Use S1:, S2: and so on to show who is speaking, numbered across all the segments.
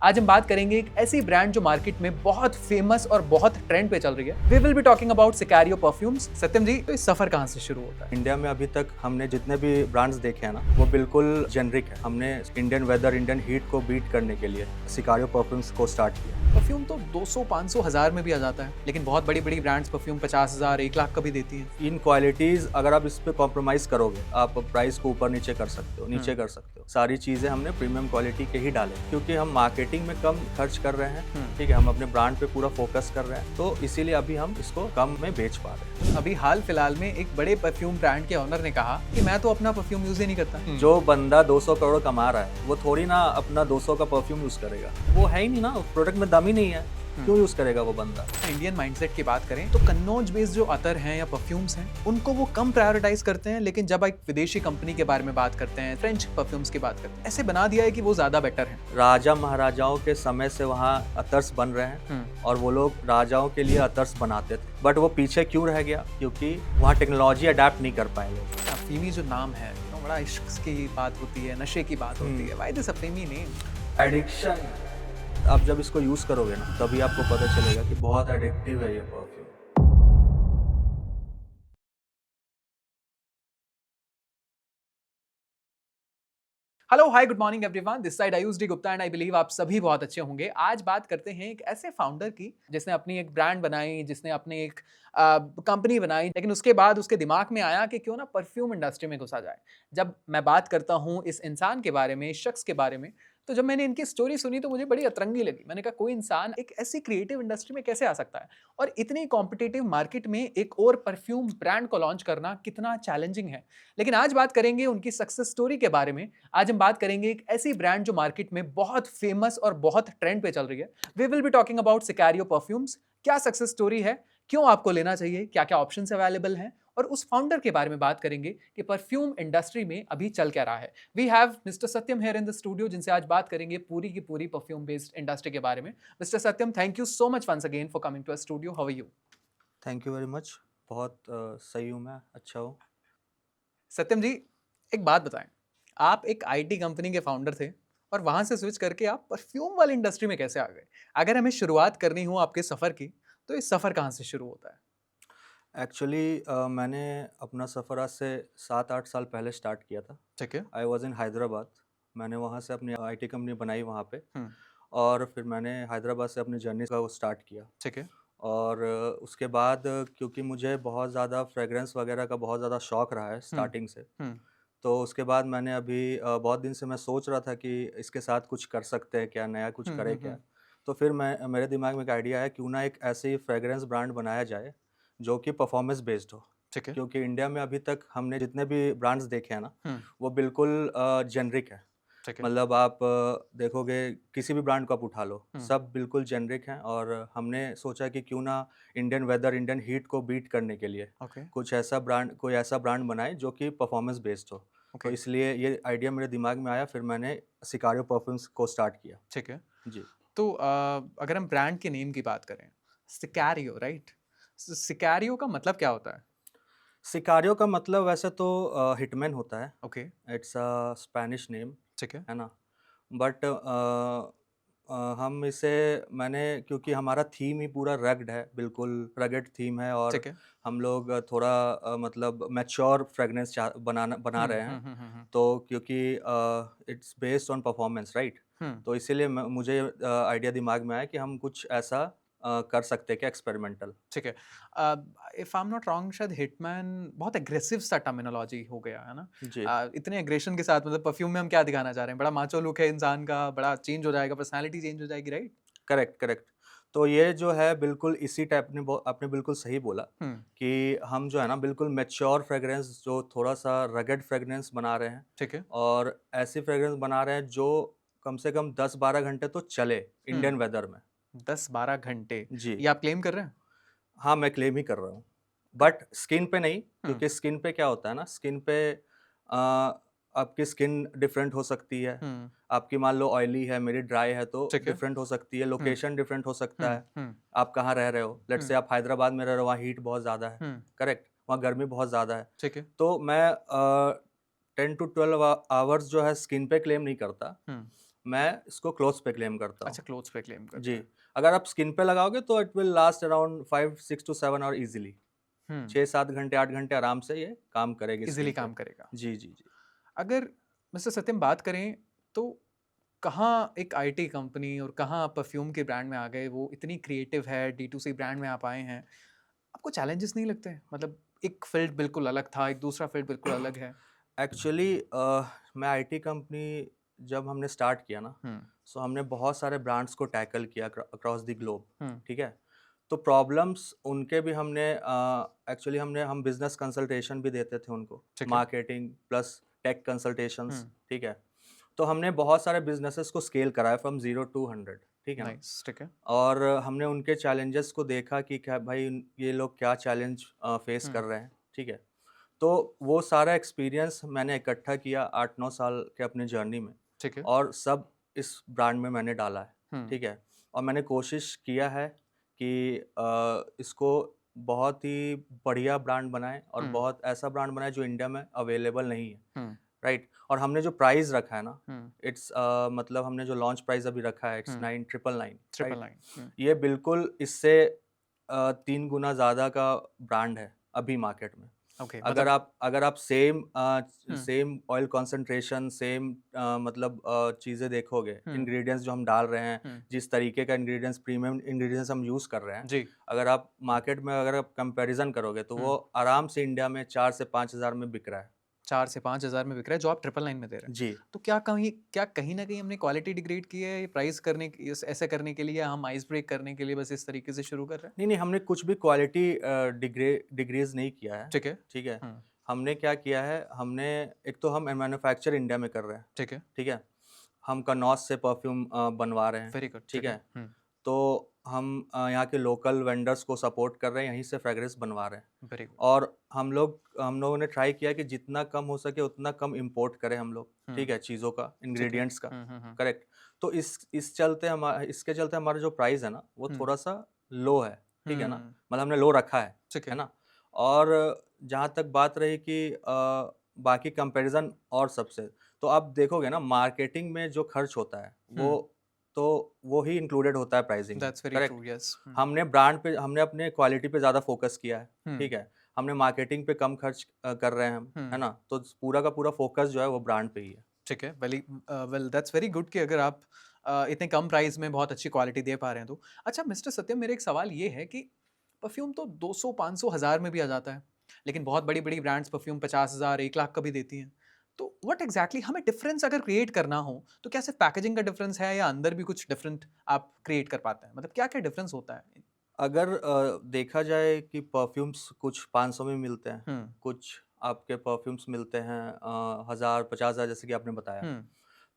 S1: आज हम बात करेंगे एक ऐसी ब्रांड जो मार्केट में बहुत फेमस और बहुत ट्रेंड पे चल रही है। We will be talking about Sicario perfumes. Satyam ji, तो इस सफर कहाँ से शुरू होता है?
S2: इंडिया में अभी तक हमने जितने भी ब्रांड्स देखे हैं ना, वो बिल्कुल जेनरिक है। हमने इंडियन वेदर, इंडियन हीट को बीट करने के लिए सिकारियो परफ्यूम्स को स्टार्ट किया।
S1: परफ्यूम तो 200, 500, 1000 में भी आ जाता है, लेकिन बहुत बड़ी बड़ी ब्रांड्स परफ्यूम 50,000, 1 लाख का भी देती हैं।
S2: इन क्वालिटीज अगर आप इस पे कॉम्प्रोमाइज करोगे, आप प्राइस को ऊपर नीचे कर सकते हो, नीचे कर सकते हो। सारी चीजें हमने प्रीमियम क्वालिटी के ही डाले, क्योंकि हम मार्केटिंग में कम खर्च कर रहे हैं। ठीक है, हम अपने ब्रांड पे पूरा फोकस कर रहे हैं, तो इसीलिए अभी हम इसको कम में बेच पा रहे हैं।
S1: अभी हाल फिलहाल में एक बड़े परफ्यूम ब्रांड के ओनर ने कहा कि मैं तो अपना परफ्यूम यूज ही नहीं करता।
S2: जो बंदा 200 करोड़ कमा रहा है, वो थोड़ी ना अपना 200 का परफ्यूम यूज करेगा। वो है ही नहीं ना, प्रोडक्ट में दम ही नहीं है, क्यों यूज करेगा वो बंदा।
S1: इंडियन माइंडसेट की बात करें तो कन्नौज बेस्ड जो अतर हैं या परफ्यूम्स हैं, उनको वो कम प्रायोरिटाइज करते हैं, लेकिन जब एक विदेशी कंपनी के बारे में बात करते हैं, फ्रेंच परफ्यूम्स की बात करते हैं, ऐसे बना दिया है कि वो ज्यादा बेटर है।
S2: राजा महाराजाओं के समय से वहाँ अतर्स बन रहे हैं और वो लोग राजाओं के लिए अतर्स बनाते थे, बट वो पीछे क्यों रह गया? क्योंकि वहाँ टेक्नोलॉजी अडेप्ट नहीं कर पाए लोग।
S1: अफीमी जो नाम है, तो बड़ा इश्क की बात होती है, नशे की बात होती है। Why this Afeemi name?
S2: Addiction. आप जब इसको यूज करोगे ना, तभी आपको पता चलेगा कि बहुत एडिक्टिव है ये perfume.
S1: Hello, hi, good morning everyone. This side Ayush D Gupta and I believe आप सभी बहुत अच्छे होंगे। आज बात करते हैं एक ऐसे फाउंडर की जिसने अपनी एक ब्रांड बनाई, जिसने अपनी एक कंपनी बनाई, लेकिन उसके बाद उसके दिमाग में आया कि क्यों ना परफ्यूम इंडस्ट्री में घुसा जाए। जब मैं बात करता हूँ इस इंसान के बारे में, इस शख्स के बारे में, तो जब मैंने इनकी स्टोरी सुनी तो मुझे बड़ी अतरंगी लगी। मैंने कहा कोई इंसान एक ऐसी क्रिएटिव इंडस्ट्री में कैसे आ सकता है, और इतनी कॉम्पिटिटिव मार्केट में एक और परफ्यूम ब्रांड को लॉन्च करना कितना चैलेंजिंग है। लेकिन आज बात करेंगे उनकी सक्सेस स्टोरी के बारे में। आज हम बात करेंगे एक ऐसी ब्रांड जो मार्केट में बहुत फेमस और बहुत ट्रेंड पे चल रही है। We will be talking about Sicario perfumes. क्या सक्सेस स्टोरी है, क्यों आपको लेना चाहिए, क्या क्या ऑप्शंस अवेलेबल हैं, और उस फाउंडर के बारे में बात करेंगे कि परफ्यूम इंडस्ट्री में अभी चल क्या रहा है। We have mister Satyam here in the studio, जिनसे आज बात करेंगे पूरी की पूरी परफ्यूम बेस्ड इंडस्ट्री के बारे में। Mister Satyam, thank you so much once again for coming to a studio. How are you?
S2: Thank you very much. बहुत सही हूँ मैं, अच्छा हूँ।
S1: सत्यम जी, एक बात बताएं, आप एक आईटी कंपनी के फाउंडर थे और वहां से स्विच करके आप परफ्यूम वाली इंडस्ट्री में कैसे आ गए? अगर हमें शुरुआत करनी हो आपके सफर की, तो ये सफर कहाँ से शुरू होता है?
S2: एक्चुअली मैंने अपना सफ़र आज से 7-8 साल पहले स्टार्ट किया था।
S1: ठीक है।
S2: I was in Hyderabad. मैंने वहाँ से अपनी आईटी कंपनी बनाई वहाँ पे,
S1: हम्म।
S2: और फिर मैंने हैदराबाद से अपनी जर्नी का वो स्टार्ट किया।
S1: ठीक है।
S2: और उसके बाद क्योंकि मुझे बहुत ज़्यादा फ्रेगरेंस वगैरह का बहुत ज़्यादा शौक रहा है
S1: हम्म।
S2: स्टार्टिंग से,
S1: हम्म।
S2: तो उसके बाद मैंने अभी बहुत दिन से मैं सोच रहा था कि इसके साथ कुछ कर सकते हैं क्या, नया कुछ
S1: हम्म।
S2: करें क्या। तो फिर मैं मेरे दिमाग में एक आइडिया आया, क्यों ना एक ऐसी फ्रेगरेंस ब्रांड बनाया जाए जो कि परफॉर्मेंस बेस्ड हो।
S1: ठीक है।
S2: क्योंकि इंडिया में अभी तक हमने जितने भी ब्रांड्स देखे हैं ना,
S1: हम्म।
S2: वो बिल्कुल जेनरिक है।
S1: ठीक है।
S2: मतलब आप देखोगे, किसी भी ब्रांड को आप उठा लो,
S1: हम्म।
S2: सब बिल्कुल जेनरिक हैं। और हमने सोचा कि क्यों ना इंडियन वेदर, इंडियन हीट को बीट करने के लिए
S1: ओके।
S2: कोई ऐसा ब्रांड बनाए जो कि परफॉर्मेंस बेस्ड हो। तो
S1: ओके।
S2: इसलिए ये आइडिया मेरे दिमाग में आया, फिर मैंने सिकारियो परफ्यूम्स को स्टार्ट किया।
S1: ठीक है।
S2: जी।
S1: तो अगर हम ब्रांड के नेम की बात करें, सिकारियो, राइट? सिकारियो का मतलब क्या होता है?
S2: सिकारियो का मतलब वैसे तो हिटमैन होता है।
S1: Okay.
S2: It's a Spanish name,
S1: ठीक है।
S2: है ना। बट हम इसे, मैंने, क्योंकि हमारा थीम ही पूरा रग्ड है, बिल्कुल रगड थीम है, और
S1: ठीक है।
S2: हम लोग थोड़ा मतलब मैच्योर फ्रेगनेंस बना रहे हैं।
S1: हम्म।
S2: तो क्योंकि it's based on performance, right.
S1: Hmm.
S2: तो इसीलिए मुझे आइडिया दिमाग में आया कि हम कुछ ऐसा कर सकते हैं क्या, एक्सपेरिमेंटल।
S1: ठीक है। If I am not wrong, शायद हिटमैन बहुत एग्रेसिव सा टर्मिनोलॉजी हो गया है ना?
S2: जी।
S1: इतने एग्रेशन के साथ, मतलब परफ्यूम में हम क्या दिखाना चाह रहे हैं? बड़ा माचो लुक है इंसान का, बड़ा चेंज हो जाएगा, पर्सनालिटी चेंज हो जाएगी, राइट?
S2: Correct, correct. तो ये जो है बिल्कुल इसी टाइप ने आपने बिल्कुल सही बोला
S1: हम्म।
S2: कि हम जो है ना बिल्कुल मैच्योर फ्रेगरेंस, जो थोड़ा सा रगड फ्रेगरेंस बना रहे हैं।
S1: ठीक है।
S2: और ऐसी फ्रेगरेंस बना रहे हैं जो कम से कम 10-12 घंटे तो चले इंडियन
S1: हम्म।
S2: वेदर में।
S1: 10-12 घंटे?
S2: जी।
S1: ये आप क्लेम कर रहे हैं?
S2: हाँ, मैं क्लेम ही कर रहा हूँ, बट स्किन पे नहीं।
S1: हम्म।
S2: क्योंकि स्किन पे क्या होता है ना, स्किन पे आपकी स्किन डिफरेंट हो सकती है।
S1: हम्म।
S2: आपकी मान लो ऑयली है, मेरी ड्राई है, तो
S1: ठीक है।
S2: डिफरेंट हो सकती है,
S1: हम्म।
S2: लोकेशन डिफरेंट हो सकता है।
S1: हम्म।
S2: आप कहाँ रह रहे हो, लेट्स से
S1: हम्म।
S2: आप हैदराबाद में रह रहे हो, वहाँ हीट बहुत ज़्यादा है।
S1: हम्म।
S2: करेक्ट, वहाँ गर्मी बहुत ज़्यादा है।
S1: ठीक है।
S2: तो मैं 10 to 12 आवर्स जो है स्किन पे क्लेम नहीं करता।
S1: हम्म।
S2: मैं इसको क्लोथ्स पे क्लेम करता हूँ।
S1: अच्छा, क्लोथ्स पे क्लेम करते
S2: जी,
S1: हैं।
S2: अगर आप स्किन पे लगाओगे तो it will last around 5 6 to 7 hour easily.
S1: हम्म,
S2: 6-7 घंटे 8 घंटे आराम से ये काम करेगी
S1: इजीली
S2: स्किन पे।
S1: काम करेगा।
S2: जी, जी, जी।
S1: अगर मिस्टर सत्यम बात करें तो कहाँ एक आईटी कंपनी और कहाँ आप परफ्यूम के ब्रांड में आ गए, वो इतनी क्रिएटिव है, डी टू सी ब्रांड में आप आए हैं, आपको चैलेंजेस नहीं लगते? मतलब एक फील्ड बिल्कुल अलग था, एक दूसरा फील्ड बिल्कुल अलग है।
S2: एक्चुअली मैं आईटी कंपनी जब हमने स्टार्ट किया ना,
S1: हम्म,
S2: सो हमने बहुत सारे ब्रांड्स को टैकल किया अक्रॉस द ग्लोब,
S1: हम्म,
S2: ठीक है? तो प्रॉब्लम्स उनके भी हमने एक्चुअली हम बिज़नेस कंसल्टेशन भी देते थे उनको,
S1: ठीक है।
S2: मार्केटिंग प्लस टेक कंसल्टेशंस,
S1: हम्म,
S2: ठीक है? तो हमने बहुत सारे बिज़नेसेस को स्केल कराया फ्रॉम 0 टू 100, ठीक है ना?
S1: नाइस, ठीक है।
S2: और हमने उनके चैलेंजेस को देखा कि क्या भाई ये लोग क्या चैलेंज फेस कर
S1: हम्म,
S2: रहे हैं, ठीक है? तो वो सारा एक्सपीरियंस मैंने इकट्ठा किया 8-9 साल के अपने जर्नी में,
S1: ठीक है।
S2: और सब इस ब्रांड में मैंने डाला है,
S1: हम्म,
S2: ठीक है? और मैंने कोशिश किया है कि इसको बहुत ही बढ़िया ब्रांड बनाएँ और
S1: हम्म,
S2: बहुत ऐसा ब्रांड बनाएँ जो इंडिया में अवेलेबल नहीं है,
S1: हम्म,
S2: राइट? और हमने जो प्राइस रखा है ना,
S1: हम्म,
S2: इट्स मतलब हमने जो लॉन्च प्राइस अभी रखा है it's
S1: hmm,
S2: 9,999,
S1: triple
S2: right?
S1: Nine.
S2: ये बिल्कुल इससे 3 गुना ज़्यादा का ब्रांड है अभी मार्केट में।
S1: ओके,
S2: अगर
S1: मतलब
S2: आप
S1: हम्म,
S2: सेम ऑयल कंसंट्रेशन, सेम मतलब चीज़ें देखोगे,
S1: हम्म,
S2: इंग्रीडिएंट्स जो हम डाल रहे हैं,
S1: हम्म,
S2: जिस तरीके का इंग्रीडिएंट्स प्रीमियम इंग्रीडिएंट्स हम यूज़ कर रहे हैं,
S1: जी,
S2: अगर आप कंपैरिजन करोगे तो वो
S1: हम्म,
S2: आराम से इंडिया में 4 से 5,000 में बिक रहा है।
S1: 4 से 5 हज़ार में बिक रहा है जो आप ट्रिपल नाइन में दे रहे हैं।
S2: जी।
S1: तो क्या कहीं ना कहीं हमने क्वालिटी डिग्रेड की है, प्राइस करने ऐसे करने के लिए, हम आइस ब्रेक करने के लिए बस इस तरीके से शुरू कर रहे हैं?
S2: नहीं, नहीं, हमने कुछ भी क्वालिटी डिक्रीज़ नहीं किया है,
S1: ठीक है।
S2: ठीक है?
S1: हम्म,
S2: हमने क्या किया है, हमने एक तो हम मैन्युफैक्चर इंडिया में कर रहे हैं,
S1: ठीक है।
S2: ठीक है? हम कनौज से परफ्यूम बनवा रहे हैं,
S1: वेरी गुड,
S2: ठीक
S1: ठीक है।
S2: है? तो हम यहाँ के लोकल वेंडर्स को सपोर्ट कर रहे हैं, यहीं से फ्रेग्रेंस बनवा रहे हैं।
S1: Very good.
S2: और हम लोगों ने ट्राई किया कि जितना कम हो सके उतना कम इम्पोर्ट करें हम लोग,
S1: हम्म,
S2: ठीक है? चीज़ों का,
S1: ठीक है।
S2: इंग्रीडिएंट्स का,
S1: हम्म,
S2: करेक्ट? तो इसके चलते हमारा जो प्राइस है ना, वो
S1: हम्म,
S2: थोड़ा-सा लो है, ठीक है ना?
S1: हम्म,
S2: मतलब हमने लो रखा
S1: ठीक
S2: है
S1: है।
S2: ना? और जहाँ तक बात रही कि बाकी कंपैरिज़न और सबसे, तो आप देखोगे ना मार्केटिंग में जो खर्च होता है,
S1: हम्म,
S2: वो ही इंक्लूडेड होता है प्राइसिंग में,
S1: that's very
S2: correct?
S1: True, yes.
S2: हमने अपने क्वालिटी पे ज़्यादा फ़ोकस किया है,
S1: हम्म,
S2: ठीक है? हमने मार्केटिंग पे कम खर्च कर रहे हैं हम, है
S1: हम्म,
S2: ना? तो पूरा का पूरा फ़ोकस जो है वो ब्रांड पे ही है।
S1: ठीक है। वेल दैट्स वेरी गुड कि अगर आप इतने कम प्राइस में बहुत अच्छी क्वालिटी दे पा रहे हैं तो। अच्छा मिस्टर सत्यम, मेरा एक सवाल ये है कि परफ्यूम तो 200, 500, 1000 में भी आ जाता है, लेकिन बहुत बड़ी बड़ी ब्रांड्स परफ्यूम 50,000, 1 लाख का भी देती हैं। तो व्हाट एग्जैक्टली हमें डिफरेंस अगर क्रिएट करना हो तो क्या सिर्फ पैकेजिंग का डिफरेंस है या अंदर भी कुछ डिफरेंट आप क्रिएट कर पाते हैं? मतलब क्या क्या डिफरेंस होता है?
S2: अगर देखा जाए कि परफ्यूम्स कुछ 500 में मिलते हैं,
S1: हम्म,
S2: कुछ आपके परफ्यूम्स मिलते हैं 1000 50,000 जैसे कि आपने बताया।
S1: हम्म,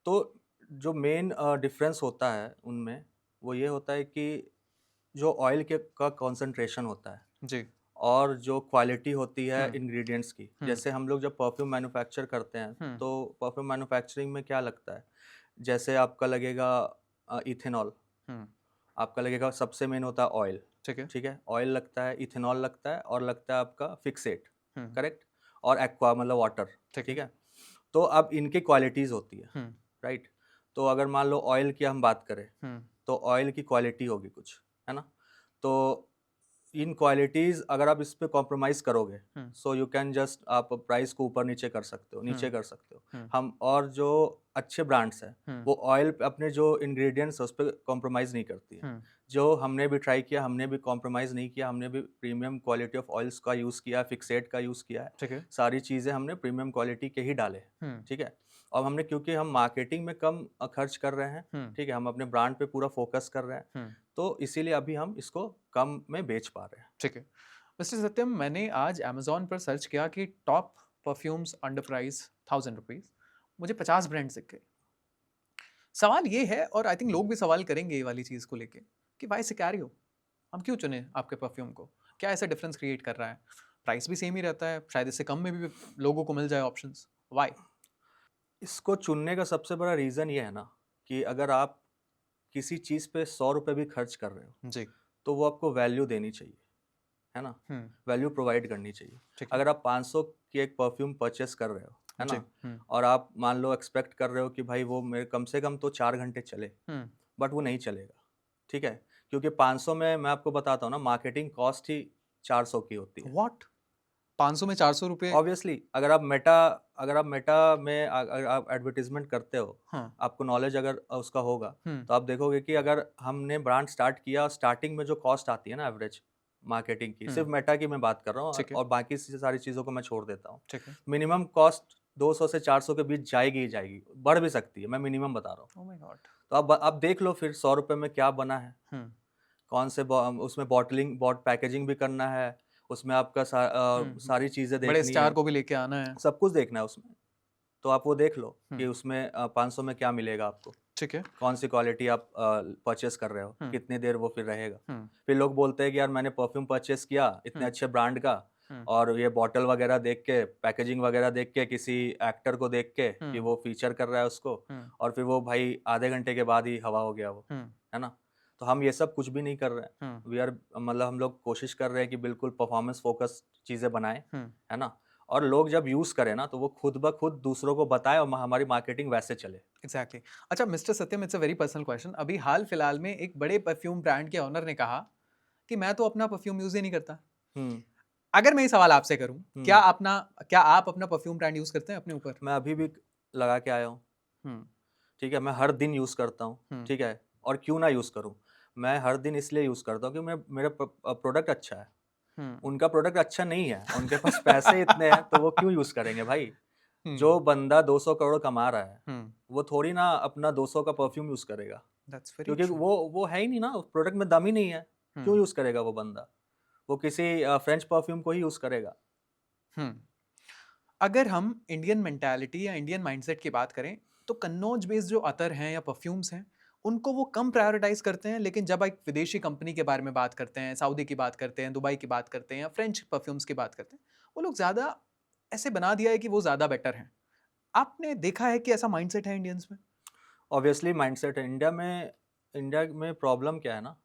S2: तो जो मेन डिफरेंस होता है उनमें, वो ये होता है कि जो ऑयल के का कॉन्सन्ट्रेशन होता है
S1: जी,
S2: और जो क्वालिटी होती है
S1: हम्म,
S2: इंग्रेडिएंट्स की।
S1: हम्म,
S2: जैसे हम लोग जब परफ्यूम मैन्युफैक्चर करते हैं,
S1: हम्म,
S2: तो परफ्यूम मैन्युफैक्चरिंग में क्या लगता है, जैसे आपका लगेगा इथेनॉल,
S1: हम्म,
S2: आपका लगेगा सबसे मेन होता है ऑयल,
S1: ठीक है।
S2: ठीक है? ऑयल लगता है, इथेनॉल लगता है और लगता है आपका फिक्सेट,
S1: हम्म,
S2: करेक्ट? और एक्वा मतलब वाटर,
S1: ठीक
S2: ठीक
S1: है।
S2: है? तो अब इनकी क्वालिटीज़ होती है,
S1: हम्म,
S2: राइट? तो अगर मान लो ऑयल की हम बात करें,
S1: हम्म,
S2: तो ऑयल की क्वालिटी होगी कुछ, है ना? तो इन क्वालिटीज़ अगर आप इस पे कॉम्प्रोमाइज़ करोगे,
S1: हम्म,
S2: सो यू कैन जस्ट आप प्राइस को ऊपर-नीचे कर सकते हो, नीचे
S1: हम्म,
S2: कर सकते हो।
S1: हम्म,
S2: हम और जो अच्छे ब्रांड्स हैं,
S1: हम्म,
S2: वो ऑयल पे अपने जो इंग्रीडिएंट्स हैं, उस पे कॉम्प्रोमाइज़ नहीं करती है।
S1: हम्म,
S2: जो हमने भी ट्राई किया, हमने भी कॉम्प्रोमाइज़ नहीं किया, हमने भी प्रीमियम क्वालिटी ऑफ ऑयल्स का यूज़ किया, फिक्सेट का यूज़ किया है।
S1: ठीक है।
S2: सारी चीज़ें हमने प्रीमियम क्वालिटी के ही डाले हैं,
S1: हम्म,
S2: ठीक है? और हमने क्योंकि हम मार्केटिंग में कम खर्च कर रहे हैं,
S1: हम्म,
S2: ठीक है? हम अपने ब्रांड पे पूरा फ़ोकस कर रहे हैं,
S1: हम्म,
S2: तो इसीलिए अभी हम इसको कम में बेच पा रहे हैं।
S1: ठीक है। मिस्टर सत्यम, मैंने आज अमेजोन पर सर्च किया कि top perfumes under price 1000 rupees, मुझे 50 ब्रांड दिख गए। सवाल ये है, और आई थिंक लोग भी सवाल करेंगे ये वाली चीज़ को लेके, कि वाई सिकैरियो, हम क्यों चुने आपके परफ्यूम को? क्या ऐसा डिफरेंस क्रिएट कर रहा है? प्राइस भी सेम ही रहता है, शायद इससे कम में भी लोगों को मिल जाए ऑप्शंस। वाई?
S2: इसको चुनने का सबसे बड़ा रीज़न ये है ना, कि अगर आप किसी चीज़ पे ₹100 भी खर्च कर रहे हो,
S1: जी।
S2: तो वो आपको वैल्यू देनी चाहिए, है ना?
S1: हम्म,
S2: वैल्यू प्रोवाइड करनी चाहिए।
S1: ठीक है।
S2: अगर आप 500 की एक परफ्यूम परचेज़ कर रहे हो, है
S1: जी,
S2: ना, और आप मान लो एक्सपेक्ट कर रहे हो कि भाई वो मेरे कम से कम तो 4 घंटे चले, बट वो नहीं चलेगा, ठीक है, क्योंकि 500 में मैं आपको बताता हूँ ना, मार्केटिंग कॉस्ट ही 400 की होती है।
S1: व्हाट 500 में 400 रुपए?
S2: ऑब्वियसली अगर आप मेटा में अगर आप एडवर्टीजमेंट करते हो,
S1: हाँ,
S2: आपको नॉलेज अगर उसका होगा, तो आप देखोगे कि अगर हमने ब्रांड स्टार्ट किया, स्टार्टिंग में जो कॉस्ट आती है ना एवरेज मार्केटिंग की, सिर्फ मेटा की मैं बात कर रहा हूँ,
S1: ठीक है,
S2: और बाकी सारी चीज़ों को मैं छोड़ देता हूँ,
S1: ठीक है।
S2: मिनिमम कॉस्ट 200 से 400 के बीच जाएगी ही जाएगी, बढ़ भी सकती है, मैं मिनिमम बता रहा हूँ।
S1: Oh my God!
S2: तो अब देख लो फिर 100 रुपये में क्या बना है,
S1: हुँ,
S2: कौन से उसमें पैकेजिंग भी करना है, उसमें आपका सारी चीज़ें
S1: बड़े
S2: देखनी
S1: स्टार
S2: है,
S1: को भी लेके आना है।
S2: सब कुछ देखना है उसमें। तो आप वो देख लो
S1: हुँ,
S2: कि उसमें 500 में क्या मिलेगा आपको,
S1: ठीक है।
S2: कौन सी क्वालिटी आप परचेस कर रहे हो,
S1: हुँ,
S2: कितनी देर वो फिर रहेगा।
S1: हुँ,
S2: फिर लोग बोलते हैं कि यार मैंने परफ्यूम परचेस किया इतने
S1: हुँ,
S2: अच्छे ब्रांड का,
S1: हुँ,
S2: और ये बॉटल वगैरह देख के, पैकेजिंग वगैरह देख के, किसी एक्टर को देख के कि
S1: हुँ,
S2: वो फीचर कर रहा है उसको,
S1: हुँ,
S2: और फिर वो भाई आधे घंटे के बाद ही हवा हो गया वो,
S1: हुँ,
S2: है ना। तो हम ये सब कुछ भी नहीं कर रहे हैं,
S1: हुँ,
S2: वी आर मतलब हम लोग कोशिश कर रहे हैं कि बिल्कुल परफॉर्मेंस फोकस चीज़ें बनाएं,
S1: हुँ,
S2: है ना, और लोग जब यूज़ करें ना, तो वो खुद ब खुद दूसरों को बताएं और हमारी मार्केटिंग वैसे चले।
S1: एग्ज़ैक्टली। अच्छा mister Satyam, it's a very personal question. अभी हाल-फिलहाल में एक बड़े परफ्यूम ब्रांड के ओनर ने कहा कि मैं तो अपना परफ्यूम यूज़ ही नहीं करता।
S2: हुँ,
S1: अगर मैं ये सवाल आपसे करूँ,
S2: हुँ।
S1: क्या आप अपना परफ्यूम ब्रांड यूज़ करते हैं अपने ऊपर?
S2: मैं अभी भी लगा के आया हूँ,
S1: हुँ,
S2: ठीक है? मैं हर दिन यूज़ करता हूँ,
S1: हुँ,
S2: ठीक है? और क्यों ना यूज़ करूँ? मैं हर दिन इसलिए यूज़ करता हूँ कि मेरा प्रोडक्ट अच्छा है।
S1: हुँ।
S2: उनका प्रोडक्ट अच्छा नहीं है, उनके पास पैसे इतने हैं, तो वो क्यों यूज़ करेंगे भाई? जो
S1: हुँ,
S2: बंदा 200 करोड़ कमा रहा है,
S1: हुँ,
S2: वो थोड़ी ना अपना 200 का परफ्यूम यूज़ करेगा,
S1: दैट्स वेरी
S2: क्योंकि
S1: ट्रू।
S2: वो है ही नहीं ना, प्रोडक्ट में दम ही नहीं है। क्यों
S1: हुँ,
S2: यूज़ करेगा वो बंदा? वो किसी फ्रेंच परफ्यूम को ही यूज़ करेगा।
S1: हुँ। अगर हम इंडियन मेंटालिटी या इंडियन माइंडसेट की बात करें, तो कन्नौज बेस्ड जो अतर हैं या परफ्यूम्स हैं, उनको वो कम प्रायोरिटाइज़ करते हैं, लेकिन जब एक विदेशी कंपनी के बारे में बात करते हैं, सऊदी की बात करते हैं, दुबई की बात करते हैं या फ्रेंच परफ्यूम्स की बात करते हैं, वो लोग ज़्यादा ऐसे बना दिया है कि वो ज़्यादा बेटर हैं। आपने देखा है कि ऐसा माइंडसेट है इंडियंस में?
S2: ऑब्वियसली माइंडसेट है। इंडिया में प्रॉब्लम क्या है ना,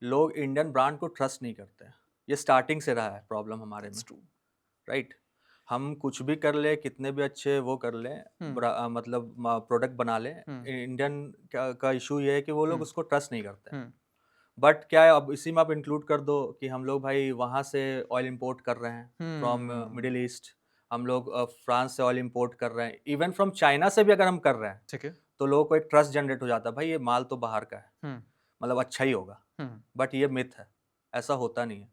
S2: लोग इंडियन ब्रांड को ट्रस्ट नहीं करते हैं। ये स्टार्टिंग से रहा है प्रॉब्लम हमारे में,
S1: दैट्स ट्रू।
S2: राइट? हम कुछ भी कर लें, कितने भी अच्छे वो कर लें,
S1: हुँ,
S2: मतलब प्रोडक्ट बना लें,
S1: हुँ,
S2: इंडियन का इशू ये है कि वो लोग
S1: हुँ,
S2: उसको ट्रस्ट नहीं करते हैं।
S1: हुँ,
S2: बट क्या है, अब इसी में आप इंक्लूड कर दो कि हम लोग भाई वहाँ से ऑयल इंपोर्ट कर रहे हैं, फ्रॉम
S1: हुँ,
S2: मिडिल ईस्ट। हम लोग फ्रांस से ऑयल इंपोर्ट कर रहे हैं, इवन फ्रॉम चाइना से भी अगर हम कर रहे हैं,
S1: ठीक है।
S2: तो लोगों को एक ट्रस्ट जनरेट हो जाता है, भाई ये माल तो बाहर का है,
S1: हुँ,
S2: मतलब अच्छा ही होगा।
S1: हुँ,
S2: बट ये मिथ है, ऐसा होता नहीं है।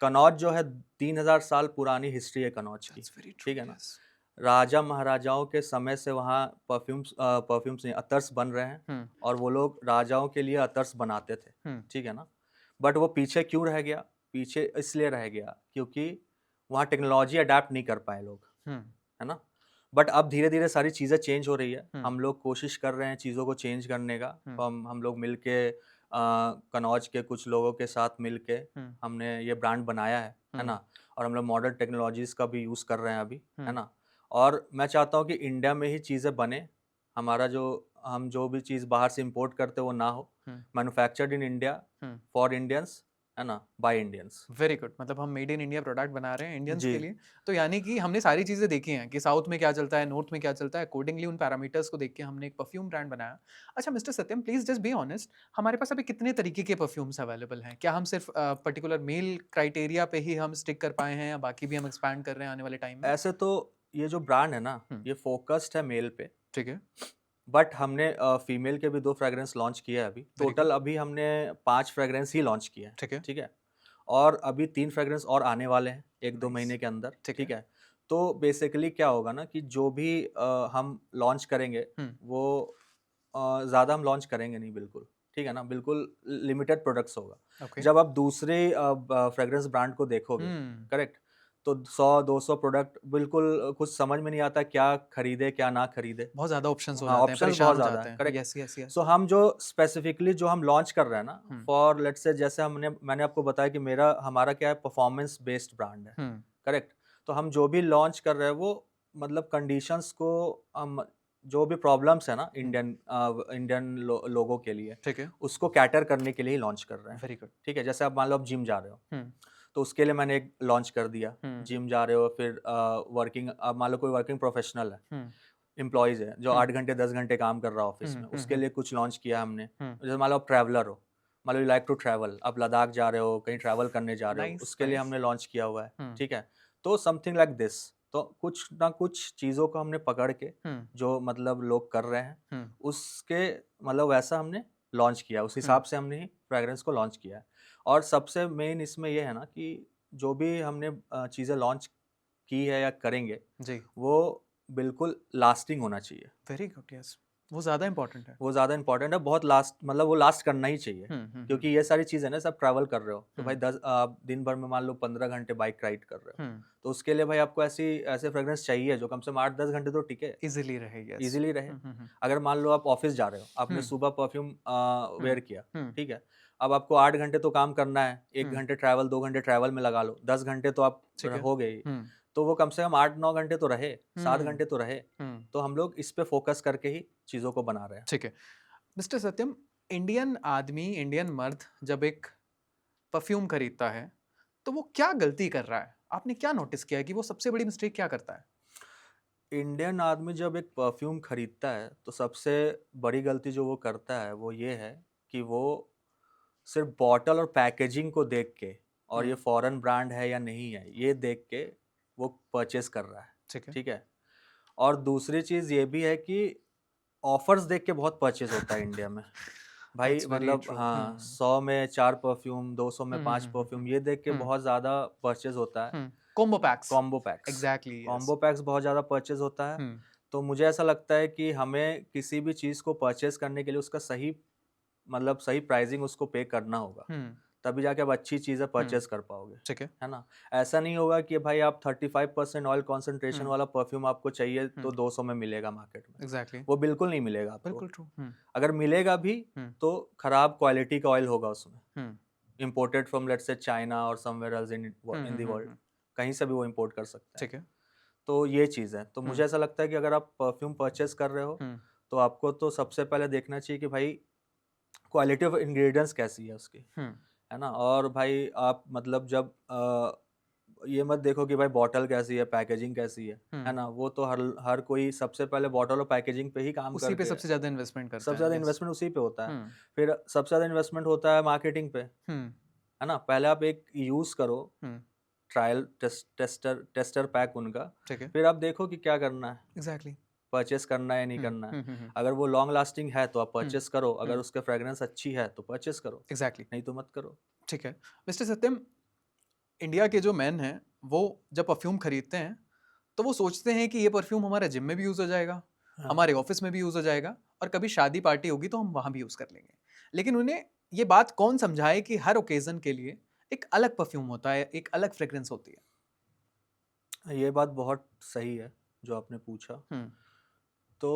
S2: कनौज जो है 3000 साल पुरानी हिस्ट्री है कनौज की,
S1: दैट्स वेरी ट्रू,
S2: ठीक है ना?
S1: यस।
S2: राजा महाराजाओं के समय से वहाँ परफ्यूम्स नहीं, अतर्स बन रहे हैं,
S1: हुँ,
S2: और वो लोग राजाओं के लिए अतर्स बनाते थे,
S1: हुँ,
S2: ठीक है ना? बट वो पीछे क्यों रह गया? पीछे इसलिए रह गया क्योंकि वहाँ टेक्नोलॉजी अडैप्ट नहीं कर पाए लोग,
S1: हुँ,
S2: है ना? बट अब धीरे-धीरे सारी चीज़ें चेंज हो रही है।
S1: हुँ,
S2: हम लोग कोशिश कर रहे हैं चीज़ों को चेंज करने का।
S1: हुँ,
S2: तो हम लोग मिल के कनौज के कुछ लोगों के साथ मिल के
S1: हुँ,
S2: हमने ये ब्रांड बनाया है
S1: हुँ,
S2: ना? और हम लोग मॉडर्न टेक्नोलॉजीज़ का भी यूज़ कर रहे हैं अभी, है
S1: हुँ,
S2: ना? और मैं चाहता हूँ कि इंडिया में ही चीज़ें बने। हमारा जो हम जो भी चीज़ बाहर से इम्पोर्ट करते हैं वो ना हो।
S1: हुँ,
S2: मैन्युफैक्चर्ड इन इंडिया
S1: हुँ।
S2: फॉर इंडियंस, है ना? By Indians.
S1: वेरी गुड, मतलब हम मेड इन इंडिया प्रोडक्ट बना रहे हैं इंडियंस
S2: जी।
S1: के लिए। तो यानी कि हमने सारी चीज़ें देखी हैं कि साउथ में क्या चलता है, नॉर्थ में क्या चलता है, अकॉर्डिंगली उन पैरामीटर्स को देख के हमने एक परफ्यूम ब्रांड बनाया। अच्छा mister Satyam, please just be honest, हमारे पास अभी कितने तरीके के परफ्यूम्स अवेलेबल हैं? क्या हम सिर्फ़ पर्टिकुलर मेल क्राइटेरिया पे ही हम स्टिक कर पाए हैं या बाकी भी हम एक्सपैंड कर रहे हैं आने वाले टाइम में?
S2: ऐसे तो ये जो ब्रांड है ना,
S1: हुँ,
S2: ये फ़ोकस्ड है मेल पे।
S1: ठीक है,
S2: बट हमने फीमेल के भी 2 फ्रेग्रेंस लॉन्च किए हैं अभी।
S1: वेरी गुड,
S2: टोटल अभी हमने 5 फ्रेग्रेंस ही लॉन्च किए हैं,
S1: ठीक है,
S2: ठीक है? और अभी 3 फ्रेग्रेंस और आने वाले हैं 1-2
S1: नाइस,
S2: महीने के अंदर,
S1: ठीक है।
S2: ठीक है? तो बेसिकली क्या होगा ना कि जो भी हम लॉन्च करेंगे,
S1: हुँ,
S2: वो ज़्यादा हम लॉन्च करेंगे नहीं बिल्कुल, ठीक है ना? बिल्कुल लिमिटेड प्रोडक्ट्स होगा।
S1: ओके,
S2: जब आप दूसरे फ्रेग्रेंस ब्रांड को देखोगे,
S1: हुँ,
S2: करेक्ट? तो 100-200 प्रोडक्ट बिल्कुल कुछ समझ में नहीं आता क्या खरीदे, क्या ना खरीदे।
S1: बहुत ज़्यादा ऑप्शंस हो
S2: हाँ,
S1: जाते हैं,
S2: ऑप्शंस
S1: परेशान
S2: बहुत
S1: हो
S2: ज़्यादा
S1: जाते
S2: हैं,
S1: हैं।
S2: Correct.
S1: Yes, yes,
S2: so
S1: yes.
S2: हम जो स्पेसिफिकली जो हम लॉन्च कर रहे हैं ना,
S1: हुँ,
S2: फॉर लेट्स से जैसे मैंने आपको बताया कि हमारा क्या है, परफॉर्मेंस बेस्ड ब्रांड है,
S1: हुँ,
S2: करेक्ट। तो हम जो भी लॉन्च कर रहे हैं वो मतलब कंडीशंस को हम जो भी प्रॉब्लम्स है ना इंडियन लोगों के लिए,
S1: ठीक है,
S2: उसको कैटर करने के लिए ही लॉन्च कर रहे हैं।
S1: Very good.
S2: ठीक है, जैसे आप मान लो आप जिम जा रहे हो,
S1: हम्म,
S2: तो उसके लिए मैंने एक लॉन्च कर दिया।
S1: हम्म,
S2: जिम जा रहे हो, फिर वर्किंग, आप मान लो कोई वर्किंग प्रोफेशनल है,
S1: हम्म,
S2: एम्प्लॉयज़ है जो
S1: हम्म,
S2: 8 घंटे 10 घंटे काम कर रहा है ऑफिस
S1: हम्म,
S2: में,
S1: हम्म,
S2: उसके लिए कुछ लॉन्च किया हमने।
S1: हम्म,
S2: जैसे मान लो आप ट्रैवलर हो, मान लो यू लाइक टू ट्रैवल, आप लद्दाख जा रहे हो, कहीं ट्रैवल करने जा रहे हो,
S1: नाइस
S2: उसके लिए
S1: नाइस।
S2: हमने लॉन्च किया हुआ है।
S1: हम्म,
S2: ठीक है, तो समथिंग लाइक दिस। तो कुछ ना कुछ चीज़ों को हमने पकड़ के,
S1: हम्म,
S2: जो मतलब लोग कर रहे हैं,
S1: हम्म,
S2: उसके मतलब वैसा हमने लॉन्च किया, उस हिसाब से हमने फ्रेगरेंस को लॉन्च किया है। और सबसे मेन इसमें ये है ना कि जो भी हमने चीज़ें लॉन्च की है या करेंगे,
S1: जी,
S2: वो बिल्कुल लास्टिंग होना चाहिए।
S1: वेरी गुड, यस, वो ज़्यादा इंपॉर्टेंट है।
S2: वो ज़्यादा इंपॉर्टेंट है, बहुत लास्ट मतलब वो लास्ट करना ही चाहिए। क्योंकि ये सारी चीज़ें ना, सब ट्रैवल कर रहे हो तो भाई 10 आप दिन भर में मान लो 15 घंटे बाइक राइड कर रहे हो, तो उसके लिए भाई आपको ऐसे फ्रेग्रेंस चाहिए जो कम से कम 8-10 घंटे तो टिके,
S1: इजीली रहे, यस।
S2: इजीली रहे। अगर मान लो आप ऑफिस जा रहे हो, आपने सुबह परफ्यूम वेयर किया, ठीक है, अब आपको 8 घंटे तो काम करना है, 1 घंटे ट्रैवल, 2 घंटे ट्रैवल में लगा लो, 10 घंटे तो आप
S1: ठीक है।
S2: हो गए, तो वो कम से कम 8-9 घंटे तो रहे, 7
S1: हम्म,
S2: घंटे तो रहे। तो हम लोग इस पे फोकस करके ही चीज़ों को बना रहे हैं।
S1: ठीक है। मिस्टर सत्यम, इंडियन आदमी, इंडियन मर्द जब एक परफ्यूम खरीदता है तो वो क्या गलती कर रहा है? आपने क्या नोटिस किया है कि वो सबसे बड़ी मिस्टेक क्या करता है?
S2: इंडियन आदमी जब एक परफ्यूम खरीदता है तो सबसे बड़ी गलती जो वो करता है वो ये है कि वो सिर्फ बॉटल और पैकेजिंग को देख के, और ये
S1: हम्म,
S2: फॉरेन ब्रांड है या नहीं है ये देख के वो परचेस कर रहा है।
S1: ठीक है।
S2: ठीक है, और दूसरी चीज़ ये भी है कि ऑफर्स देख के बहुत परचेस होता है इंडिया में। भाई
S1: दैट्स वेरी
S2: मतलब
S1: ट्रू।
S2: हाँ, 100 में 4 परफ्यूम, 200 में 5 परफ्यूम, ये देख के
S1: हम्म,
S2: बहुत ज़्यादा परचेस होता है।
S1: Combo PACS.
S2: Combo PACS,
S1: exactly, yes.
S2: Combo PACS बहुत ज़्यादा परचेज़ होता है।
S1: हम्म,
S2: तो मुझे ऐसा लगता है कि हमें किसी भी चीज़ को परचेज़ करने के लिए उसका सही मतलब सही प्राइसिंग उसको पे करना होगा।
S1: हम्म,
S2: तभी जाके आप अच्छी चीज़ें
S1: हम्म,
S2: परचेज़ कर पाओगे,
S1: ठीक है।
S2: है ना? ऐसा नहीं होगा कि भाई आप 35% ऑयल कंसंट्रेशन
S1: हम्म,
S2: वाला परफ्यूम आपको चाहिए
S1: हम्म,
S2: तो 200 में मिलेगा मार्केट में।
S1: एग्जैक्टली,
S2: वो बिल्कुल नहीं मिलेगा आपको।
S1: बिल्कुल ट्रू। हम्म,
S2: अगर मिलेगा भी
S1: हम्म,
S2: तो खराब क्वालिटी का ऑयल होगा उसमें।
S1: Hmm,
S2: imported from let's say China और somewhere else in the world. कहीं से भी वो इंपोर्ट कर सकते हैं।
S1: ठीक है।
S2: तो ये चीज़ है। तो
S1: हम्म,
S2: मुझे ऐसा लगता है कि अगर आप परफ्यूम परचेज़ कर रहे हो,
S1: हम्म,
S2: तो आपको तो सबसे पहले देखना चाहिए कि भाई क्वालिटी ऑफ इंग्रीडिएंट्स कैसी है उसकी,
S1: हम्म,
S2: है ना? और भाई आप मतलब जब ये मत देखो कि भाई बॉटल कैसी है, पैकेजिंग कैसी है
S1: हम्म,
S2: ना? वो तो हर हर कोई सबसे पहले बॉटल और पैकेजिंग पे ही काम
S1: उसी पे
S2: करके
S1: सबसे ज्यादा इन्वेस्टमेंट
S2: सबसे
S1: करते हैं,
S2: ज़्यादा
S1: यस।
S2: इन्वेस्टमेंट उसी पे होता है।
S1: हम्म,
S2: फिर सबसे ज़्यादा इन्वेस्टमेंट होता है मार्केटिंग पे,
S1: हम्म,
S2: है ना? पहले आप एक यूज़ करो,
S1: हम्म,
S2: ट्रायल टेस्टर पैक उनका,
S1: ठीक है।
S2: फिर आप देखो कि क्या करना है,
S1: एग्जैक्टली।
S2: परचेस करना है या नहीं
S1: हम्म,
S2: करना है।
S1: हम्म,
S2: अगर वो लॉन्ग लास्टिंग है तो आप
S1: हम्म,
S2: परचेस करो, अगर
S1: हम्म,
S2: उसके फ्रेग्रेंस अच्छी है तो परचेस करो,
S1: एग्जैक्टली।
S2: नहीं तो मत करो।
S1: ठीक है। मिस्टर सत्यम, इंडिया के जो मैन हैं वो जब परफ्यूम खरीदते हैं तो वो सोचते हैं कि ये परफ्यूम हमारे जिम में भी यूज़ हो जाएगा,
S2: हाँ।
S1: हमारे ऑफिस में भी यूज़ हो जाएगा, और कभी शादी पार्टी होगी तो हम वहाँ भी यूज़ कर लेंगे। लेकिन उन्हें ये बात कौन समझाए कि हर ओकेज़न के लिए एक अलग परफ्यूम होता है, एक अलग फ्रेग्रेंस होती है।
S2: ये बात बहुत सही है जो आपने पूछा।
S1: हुँ,
S2: तो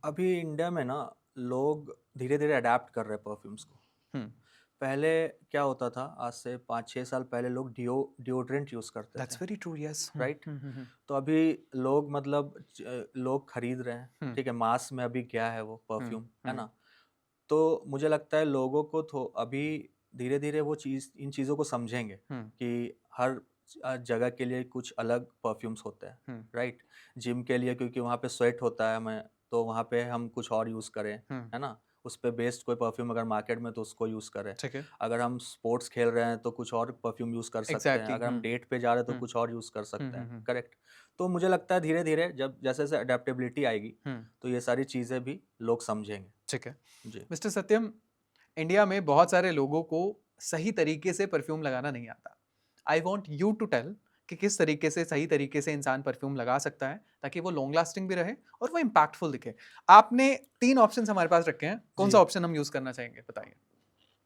S2: अभी इंडिया में ना लोग धीरे-धीरे अडैप्ट कर रहे हैं परफ्यूम्स को।
S1: हुँ,
S2: पहले क्या होता था, आज से 5-6 साल पहले लोग डिओड्रेंट यूज़ करते थे,
S1: that's very true, yes.
S2: Right? तो अभी लोग मतलब लोग खरीद रहे हैं,
S1: हुँ,
S2: ठीक है? मास में अभी गया है वो
S1: हुँ,
S2: परफ्यूम, है
S1: हुँ,
S2: ना? तो मुझे लगता है लोगों को थो अभी धीरे-धीरे वो चीज़ इन चीज़ों को समझेंगे
S1: हुँ,
S2: कि हर जगह के लिए कुछ अलग परफ्यूम्स होते हैं,
S1: हुँ,
S2: राइट? जिम के लिए क्योंकि वहाँ पे स्वेट होता है हमें, तो वहाँ पे हम कुछ और यूज़ करें,
S1: हुँ,
S2: है ना? उस पे बेस्ड कोई परफ्यूम अगर मार्केट में तो उसको यूज़ करें।
S1: ठीक है।
S2: अगर हम स्पोर्ट्स खेल रहे हैं तो कुछ और परफ्यूम यूज़ कर सकते हैं,
S1: एग्ज़ैक्टली।
S2: अगर हम
S1: हुँ,
S2: डेट पे जा रहे हैं तो
S1: हुँ,
S2: कुछ और यूज़ कर
S1: हुँ,
S2: सकते
S1: हुँ,
S2: हैं,
S1: हुँ,
S2: करेक्ट? तो मुझे लगता है धीरे-धीरे जब जैसे-जैसे अडैप्टेबिलिटी आएगी,
S1: हुँ,
S2: तो ये सारी चीज़ें भी लोग समझेंगे।
S1: ठीक है।
S2: जी।
S1: मिस्टर सत्यम, इंडिया में बहुत सारे लोगों को सही तरीके से परफ्यूम लगाना नहीं आता। I want you to tell कि किस तरीके से, सही तरीके से इंसान परफ्यूम लगा सकता है ताकि वो लॉन्ग लास्टिंग भी रहे और वो इम्पैक्टफुल दिखे। आपने 3 ऑप्शंस हमारे पास रखे हैं, कौन सा
S2: जी।
S1: ऑप्शन हम यूज़ करना चाहेंगे, बताइए?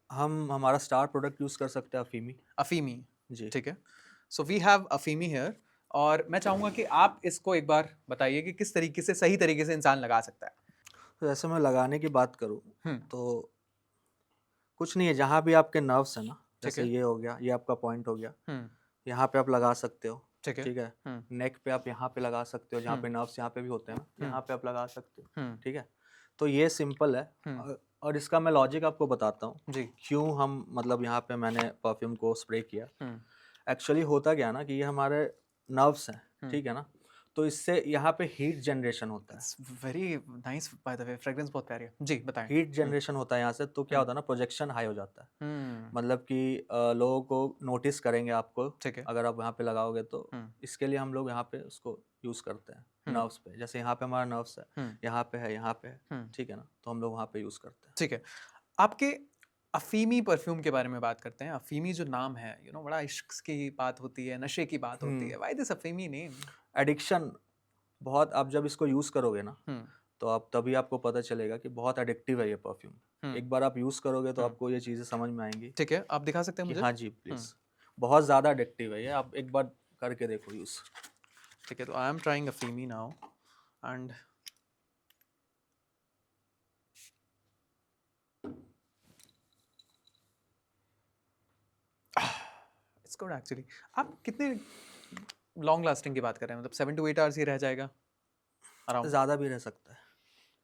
S2: हम हमारा स्टार प्रोडक्ट यूज़ कर सकते हैं अफ़ीमी।
S1: अफ़ीमी,
S2: जी।
S1: ठीक है। सो वी हैव अफ़ीमी हियर, और मैं चाहूँगा कि आप इसको एक बार बताइए कि किस तरीके से, सही तरीके से इंसान लगा सकता है?
S2: तो जैसे मैं लगाने की बात करूँ,
S1: हुँ,
S2: तो कुछ नहीं है, जहाँ भी आपके नर्व्स हैं ना,
S1: ठीक
S2: जैसे
S1: है।
S2: ये हो गया, ये आपका पॉइंट हो गया,
S1: हुँ,
S2: यहाँ पे आप लगा सकते हो,
S1: ठीक है।
S2: ठीक है, नेक पे आप यहाँ पे लगा सकते हो, जहाँ पे नर्व्स यहाँ पे भी होते हैं ना, यहाँ पे आप लगा सकते हो। ठीक है, तो ये सिंपल है। और इसका मैं लॉजिक आपको बताता हूँ
S1: जी।
S2: क्यों हम मतलब यहाँ पे मैंने परफ्यूम को स्प्रे किया। एक्चुअली होता क्या है ना कि ये हमारे नर्व्स हैं, ठीक है ना, तो इससे यहाँ पे हीट जनरेशन होता है।
S1: It's very nice by the way, fragrance बहुत प्यारी है। जी बताएं।
S2: हीट जनरेशन होता है यहाँ से, तो क्या होता है ना, प्रोजेक्शन हाई हो जाता है। मतलब कि लोगों को नोटिस करेंगे आपको
S1: ठीक है।
S2: अगर आप यहाँ पे लगाओगे तो। इसके लिए हम लोग यहाँ पे उसको यूज़ करते हैं नर्व्स पे। जैसे यहाँ पे हमारा नर्व्स है, यहाँ पे है, यहाँ पे है, ठीक है ना, तो हम लोग वहाँ पे यूज़ करते हैं।
S1: ठीक है, आपके अफीमी परफ्यूम के बारे में बात करते हैं। अफीमी जो नाम है, बड़ा इश्क की बात होती है, नशे की बात होती है। Why this Afeemi name?
S2: Addiction बहुत, आप जब इसको यूज़ करोगे ना तो आप तभी आपको पता चलेगा कि बहुत एडिक्टिव है ये परफ्यूम। एक बार आप यूज़ करोगे तो आपको ये चीज़ें समझ में आएंगी।
S1: ठीक है, आप दिखा सकते हैं
S2: कि
S1: मुझे?
S2: हाँ जी प्लीज़, बहुत ज़्यादा एडिक्टिव है ये, आप एक बार करके देखो यूज़।
S1: ठीक है, तो I am trying Afeemi now and it's good actually. आप कितने लॉन्ग लास्टिंग की बात कर रहे हैं? मतलब 7 to 8 आवर्स ही रह जाएगा अराउंड?
S2: ज़्यादा भी रह सकता है,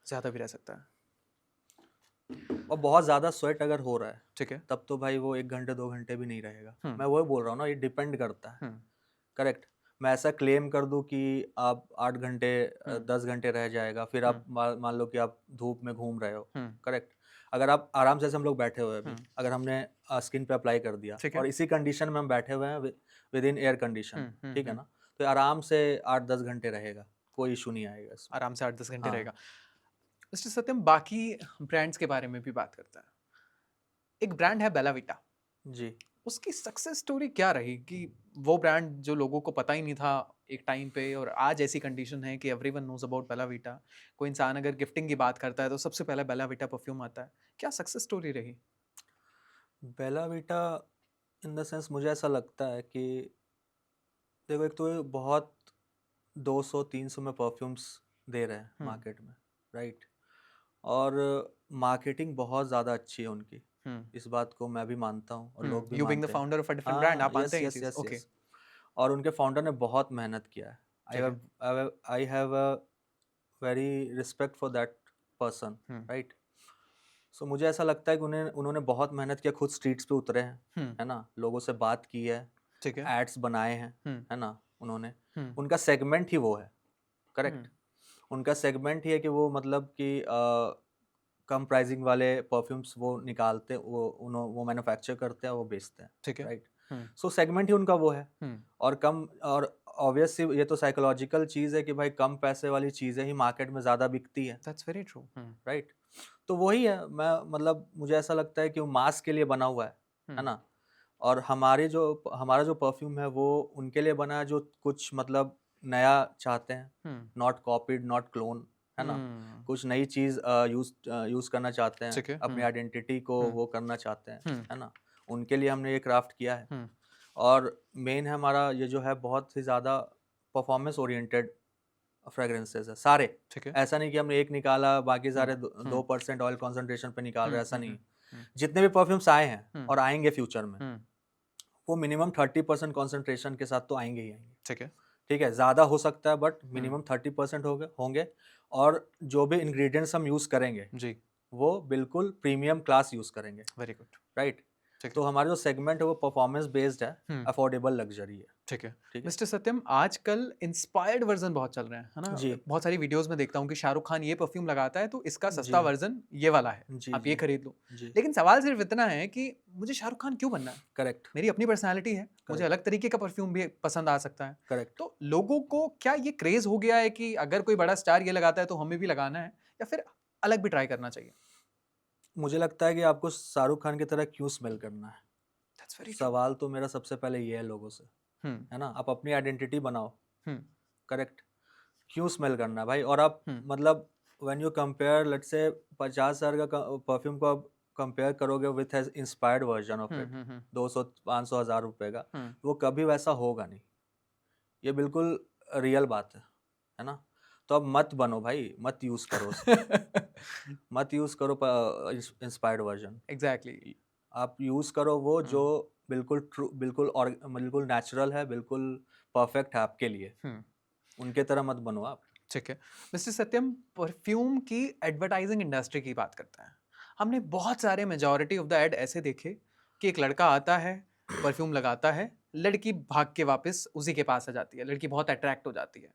S1: ज़्यादा भी रह सकता है।
S2: और बहुत ज़्यादा स्वेट अगर हो रहा है
S1: ठीक है।
S2: तब तो भाई वो 1 घंटे 2 घंटे भी नहीं रहेगा। मैं वही बोल रहा हूँ ना, ये डिपेंड करता है। करेक्ट, मैं ऐसा क्लेम कर दूं कि आप 8 घंटे 10 घंटे रह जाएगा, फिर आप मान लो कि आप धूप में घूम रहे हो। करेक्ट, अगर आप आराम से हम लोग बैठे हुए हैं अभी, अगर हमने स्किन पे अप्लाई कर दिया
S1: ठीक है।
S2: और इसी कंडीशन में हम बैठे हुए हैं विद इन एयर कंडीशन, ठीक है ना, तो आराम से 8-10 घंटे रहेगा, कोई इशू नहीं आएगा इसमें।
S1: आराम से 8-10 घंटे
S2: हाँ।
S1: रहेगा। मिस्टर सत्यम, बाकी ब्रांड्स के बारे में भी बात करता है। एक ब्रांड है बेला विटा,
S2: जी,
S1: उसकी सक्सेस स्टोरी क्या रही कि वो ब्रांड जो लोगों को पता ही नहीं था एक टाइम पे, और आज ऐसी कंडीशन है कि एवरीवन नोज अबाउट बेला विटा। कोई इंसान अगर गिफ्टिंग की बात करता है तो सबसे पहले बेला विटा परफ्यूम आता है। क्या सक्सेस स्टोरी रही?
S2: Bella Vita in the sense मुझे ऐसा लगता है कि देखो, एक तो ये बहुत 200-300 में परफ्यूम्स दे रहे हैं मार्केट में, राइट, और मार्केटिंग बहुत ज़्यादा अच्छी है उनकी। इस बात को मैं भी मानता हूँ और लोग भी
S1: यू बीइंग द
S2: मानते हैं।
S1: Founder of a different brand, आप मानते
S2: यस
S1: हैं ये
S2: यस
S1: चीज?
S2: Yes
S1: okay.
S2: यस। और उनके फाउंडर ने बहुत मेहनत किया है। I have a very respect for that person, right. So मुझे ऐसा लगता है कि उन्होंने बहुत मेहनत किया, खुद स्ट्रीट्स पे उतरे हैं, है ना, लोगों से बात की है,
S1: ठीक है।
S2: एड्स बनाए हैं, है ना उन्होंने। उनका सेगमेंट ही वो है, करेक्ट। उनका सेगमेंट ही है कि वो मतलब कि कम प्राइसिंग वाले परफ्यूम्स वो निकालते, वो मैन्युफैक्चर करते हैं, वो बेचते हैं,
S1: ठीक है।
S2: राइट। सो सेगमेंट ही उनका वो है। और ऑब्वियसली ये तो साइकोलॉजिकल चीज़ है कि भाई कम पैसे वाली चीज़ें ही मार्केट में ज़्यादा बिकती है,
S1: दैट्स वेरी ट्रू।
S2: राइट। तो वही है, मैं मतलब मुझे ऐसा लगता है कि वो मास के लिए बना हुआ है ना। और हमारा जो परफ्यूम है वो उनके लिए बना है जो कुछ मतलब नया चाहते हैं, नॉट कॉपीड, नॉट क्लोन, है ना। कुछ नई चीज़ यूज़ करना चाहते हैं,
S1: ठीक है।
S2: अपनी आइडेंटिटी को वो करना चाहते हैं, है ना। उनके लिए हमने ये क्राफ्ट किया है। और मेन है हमारा ये जो है बहुत ही ज़्यादा परफॉर्मेंस ओरिएंटेड फ्रेग्रेंसेस है सारे।
S1: ठीक है।
S2: ऐसा नहीं कि हमने एक निकाला बाकी सारे 2% ऑयल कॉन्सेंट्रेशन पे निकाल रहे हैं, ऐसा नहीं। जितने भी परफ्यूम्स आए हैं और आएंगे फ्यूचर में, वो मिनिमम 30% कॉन्सेंट्रेशन के साथ तो आएंगे ही आएंगे।
S1: ठीक है।
S2: ठीक है, ज़्यादा हो सकता है बट मिनिमम 30% होंगे। और जो भी इंग्रेडिएंट्स हम यूज़ करेंगे
S1: जी।
S2: वो बिल्कुल प्रीमियम क्लास यूज़ करेंगे,
S1: वेरी गुड।
S2: राइट।
S1: ठीक
S2: तो
S1: है।
S2: हमारा जो सेगमेंट है वो परफॉर्मेंस बेस्ड है, अफोर्डेबल लग्जरी है।
S1: ठीक है।
S2: ठीक है
S1: मिस्टर सत्यम, आजकल इंस्पायर्ड वर्जन बहुत चल रहे हैं, है ना?
S2: जी
S1: बहुत सारी वीडियोस में देखता हूँ कि शाहरुख खान ये परफ्यूम लगाता है तो इसका सस्ता
S2: जी
S1: वर्जन ये वाला है,
S2: जी
S1: आप ये
S2: जी
S1: खरीद लो।
S2: जी
S1: लेकिन सवाल सिर्फ इतना है कि मुझे शाहरुख खान क्यों बनना है?
S2: करेक्ट
S1: मेरी अपनी पर्सनैलिटी है, मुझे
S2: करेक्ट
S1: अलग तरीके का परफ्यूम भी पसंद आ सकता है।
S2: करेक्ट।
S1: तो लोगों को क्या ये क्रेज हो गया है कि अगर कोई बड़ा स्टार ये लगाता है तो हमें भी लगाना है, या फिर अलग भी ट्राई करना चाहिए?
S2: मुझे लगता है कि आपको शाहरुख खान की तरह क्यों स्मेल करना है।
S1: That's very true.
S2: सवाल तो मेरा सबसे पहले ये है लोगों से, है ना। आप अपनी आइडेंटिटी बनाओ, करेक्ट। क्यों स्मेल करना है भाई। और आप मतलब when you compare let's say 50,000 का परफ्यूम को आप कंपेयर करोगे with inspired version of it 200-500 हज़ार रुपए का, वो कभी वैसा होगा नहीं। ये बिल्कुल रियल बात है ना। तो अब मत बनो भाई, मत यूज़ करो उसको। मत यूज़ करो इंस्पायर्ड वर्जन।
S1: एग्जैक्टली।
S2: आप यूज़ करो वो जो बिल्कुल ट्रू, बिल्कुल नेचुरल है, बिल्कुल परफेक्ट है आपके लिए। उनके तरह मत बनो आप।
S1: ठीक है। मिस्टर सत्यम, परफ्यूम की एडवर्टाइजिंग इंडस्ट्री की बात करते हैं। हमने बहुत सारे मेजॉरिटी ऑफ द एड ऐसे देखे कि एक लड़का आता है, परफ्यूम लगाता है, लड़की भाग के वापस उसी के पास आ जाती है, लड़की बहुत अट्रैक्ट हो जाती है।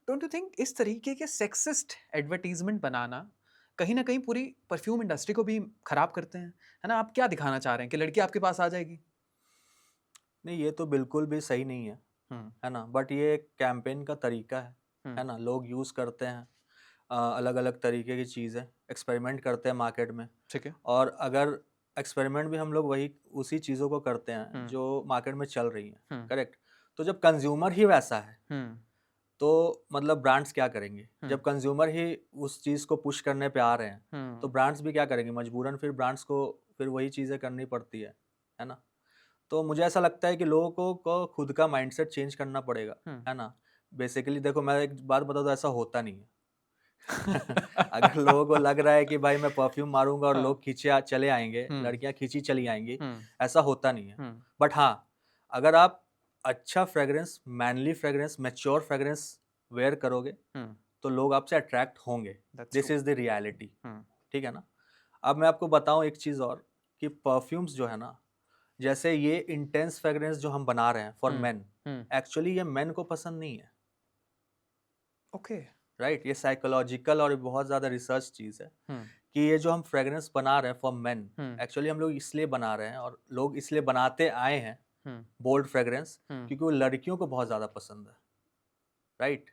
S1: डोंट यू थिंक इस तरीके के सेक्सिस्ट एडवर्टीजमेंट बनाना कहीं ना कहीं पूरी परफ्यूम इंडस्ट्री को भी खराब करते हैं? है ना, आप क्या दिखाना चाह रहे हैं कि लड़की आपके पास आ जाएगी?
S2: नहीं, ये तो बिल्कुल भी सही नहीं है ना? बट ये एक कैंपेन का तरीका है ना? लोग यूज़ करते हैं अलग-अलग तरीके की चीज़ें, एक्सपेरिमेंट करते हैं मार्केट में।
S1: ठीक है।
S2: और अगर एक्सपेरिमेंट भी हम लोग वही उसी चीज़ों को करते हैं जो मार्केट में चल रही हैं, करेक्ट? तो जब कंज्यूमर ही वैसा है, तो मतलब ब्रांड्स क्या करेंगे? जब कंज्यूमर ही उस चीज़ को पुश करने पे आ रहे हैं, तो ब्रांड्स भी क्या करेंगे? मजबूरन फिर ब्रांड्स को फिर वही चीज़ें करनी पड़ती है ना? तो मुझे ऐसा लगता है कि लोगों को खुद का माइंडसेट चेंज करना पड़ेगा, है ना? बेसिकली देखो, मैं एक बात बता दूँ, ऐसा होता नहीं है। अगर लोगों को लग रहा है कि भाई मैं परफ्यूम मारूँगा और लोग खींचे चले आएँगे, लड़कियाँ खींची चली आएँगी, ऐसा होता नहीं है। बट हाँ, अगर आप अच्छा fragrance, manly fragrance, mature fragrance wear करोगे, तो लोग आपसे अट्रैक्ट होंगे। दिस इज़ द रियलिटी, ठीक है ना? अब मैं आपको बताऊँ एक चीज़ और, कि परफ्यूम्स जो है ना, जैसे ये इंटेंस फ्रेग्रेंस जो हम बना रहे हैं फॉर मेन, एक्चुअली ये मेन को पसंद नहीं है,
S1: ओके।
S2: राइट? ये साइकोलॉजिकल और बहुत ज़्यादा रिसर्च चीज़ है कि ये जो हम फ्रेग्रेंस बना रहे हैं फॉर मेन, एक्चुअली हम लोग इसलिए बना रहे हैं और लोग इसलिए बनाते आए हैं बोल्ड फ्रेग्रेंस, क्योंकि वो लड़कियों को बहुत ज़्यादा पसंद है, right?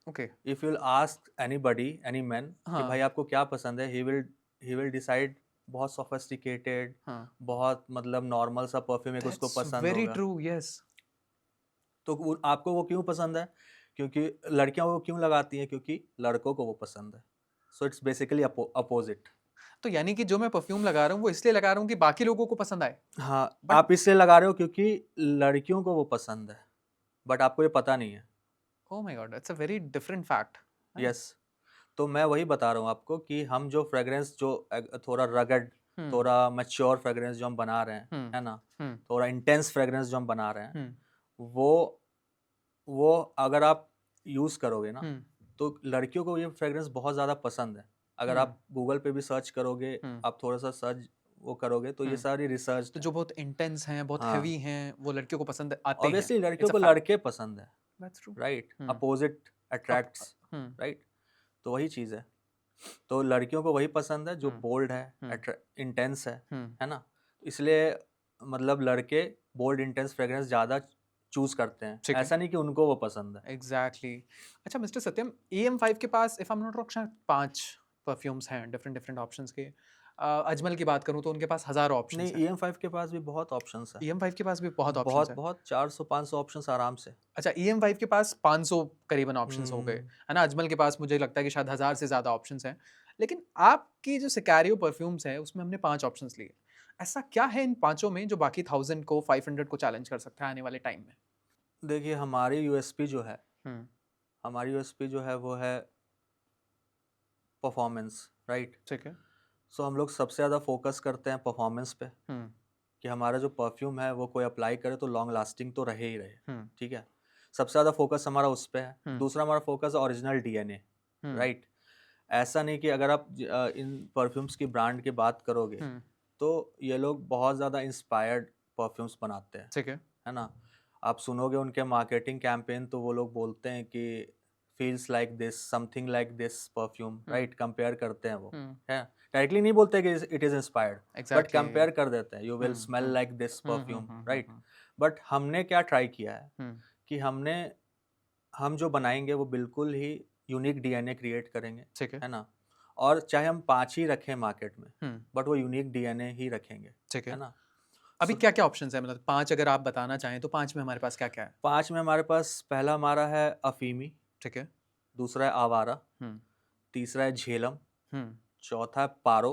S1: Okay.
S2: If you will ask anybody, any man, कि
S1: हाँ।
S2: भाई आपको क्या पसंद है, ही विल डिसाइड बहुत सोफिस्टिकेटेड,
S1: हाँ।
S2: बहुत मतलब नॉर्मल सा परफ्यूम एक उसको
S1: दैट्स
S2: पसंद
S1: वेरी
S2: होगा।
S1: True, yes.
S2: तो आपको वो क्यों पसंद है? क्योंकि लड़कियां वो क्यों लगाती हैं? क्योंकि लड़कों को वो पसंद है। So it's basically opposite.
S1: तो यानी कि जो मैं परफ्यूम लगा रहा हूँ वो इसलिए लगा रहा हूँ कि बाकी लोगों को पसंद आए।
S2: हाँ,
S1: बट
S2: आप इसलिए लगा रहे हो क्योंकि लड़कियों को वो पसंद है, बट आपको ये पता नहीं है।
S1: Oh my God, that's a very different fact.
S2: Yes. तो मैं वही बता रहा हूँ आपको कि हम जो फ्रेग्रेंस जो थोड़ा रगड, थोड़ा मैच्योर फ्रेग्रेंस जो हम बना रहे हैं, है ना? थोड़ा इंटेंस फ्रेग्रेंस जो हम बना रहे हैं, वो वो अगर आप यूज़ करोगे ना, तो लड़कियों को ये फ्रेग्रेंस बहुत ज़्यादा पसंद है। अगर आप गूगल पे भी सर्च करोगे, आप थोड़ा-सा सर्च वो करोगे, तो ये सारी रिसर्च
S1: तो
S2: है।
S1: जो बहुत इंटेंस हैं, बहुत
S2: हाँ,
S1: हैवी हैं, वो लड़कियों को पसंद आते हैं।
S2: ऑब्वियसली लड़कियों
S1: इट्स अ
S2: को
S1: फैक्ट।
S2: लड़के पसंद है,
S1: दैट्स ट्रू।
S2: राइट? अपोज़िट
S1: अब
S2: अट्रैक्ट्स, राइट? तो वही चीज़ है। तो लड़कियों को वही पसंद है जो बोल्ड है, इंटेंस है ना? इसलिए मतलब लड़के बोल्ड इंटेंस फ्रेग्रेंस ज़्यादा चूज़ करते हैं।
S1: ठीक है।
S2: ऐसा नहीं कि उनको वो पसंद है।
S1: एग्जैक्टली। अच्छा मिस्टर सत्यम, EM5 के पास if I am not wrong शायद 5 परफ्यूम्स हैं डिफरेंट डिफरेंट ऑप्शंस के। अजमल की बात करूँ तो उनके पास हज़ारों
S2: नहीं,
S1: ऑप्शंस हैं।
S2: EM5 के पास भी बहुत ऑप्शंस है।
S1: EM5 के पास भी बहुत ऑप्शंस
S2: बहुत
S1: हैं।
S2: बहुत 400-500 ऑप्शंस आराम से।
S1: अच्छा, EM5 के पास 500 करीबन ऑप्शंस हो गए,
S2: हुँ।
S1: है ना? अजमल के पास मुझे लगता है कि शायद 1000 से ज़्यादा ऑप्शंस हैं। लेकिन आपकी जो सिकारियो परफ्यूम्स है उसमें हमने 5 ऑप्शंस लिए। ऐसा क्या है इन पाँचों में जो बाकी 1000 को 500 को चैलेंज कर सकता है आने वाले टाइम में?
S2: देखिए, हमारी यूएसपी जो है,
S1: हुँ,
S2: हमारी यूएसपी जो है वो है परफॉर्मेंस, राइट?
S1: ठीक है।
S2: सो हम लोग सबसे ज़्यादा फोकस करते हैं परफॉर्मेंस पे,
S1: हुँ,
S2: कि हमारा जो परफ्यूम है वो कोई अप्लाई करे तो लॉन्ग लास्टिंग तो रहे ही रहे,
S1: हुँ,
S2: ठीक है? सबसे ज़्यादा फोकस हमारा उस पे है।
S1: हुँ,
S2: दूसरा हमारा फोकस है ओरिजिनल डीएनए,
S1: हुँ,
S2: राइट? ऐसा नहीं कि अगर आप इन परफ्यूम्स की ब्रांड की बात करोगे,
S1: हुँ,
S2: तो ये लोग बहुत ज़्यादा इंस्पायर्ड परफ्यूम्स बनाते हैं,
S1: ठीक है।
S2: है ना? आप सुनोगे उनके मार्केटिंग कैंपेन, तो वो लोग बोलते हैं कि feels like this, something like this perfume, right? Compare करते हैं वो,
S1: हुँ,
S2: है? डायरेक्टली नहीं बोलते कि it is inspired, but
S1: exactly.
S2: Compare कर देते हैं, you will
S1: hmm,
S2: smell
S1: hmm,
S2: like this
S1: hmm, hmm,
S2: perfume,
S1: hmm, hmm,
S2: right?
S1: Hmm,
S2: but हमने क्या ट्राई किया है
S1: हुँ,
S2: कि हम जो बनाएँगे वो बिल्कुल ही यूनिक डीएनए क्रिएट करेंगे,
S1: ठीक है।
S2: है ना? और चाहे हम 5 ही रखें मार्केट में,
S1: हुँ,
S2: बट वो यूनिक डीएनए ही रखेंगे,
S1: ठीक
S2: है
S1: है।
S2: ना?
S1: अभी
S2: सो
S1: क्या-क्या ऑप्शंस हैं? मतलब 5 अगर आप बताना चाहें तो 5 में हमारे पास क्या-क्या है?
S2: 5 में हमारे पास पहला हमारा है अफ़ीमी,
S1: ठीक है।
S2: दूसरा है आवारा,
S1: हुँ,
S2: तीसरा है झेलम,
S1: हुँ,
S2: चौथा है पारो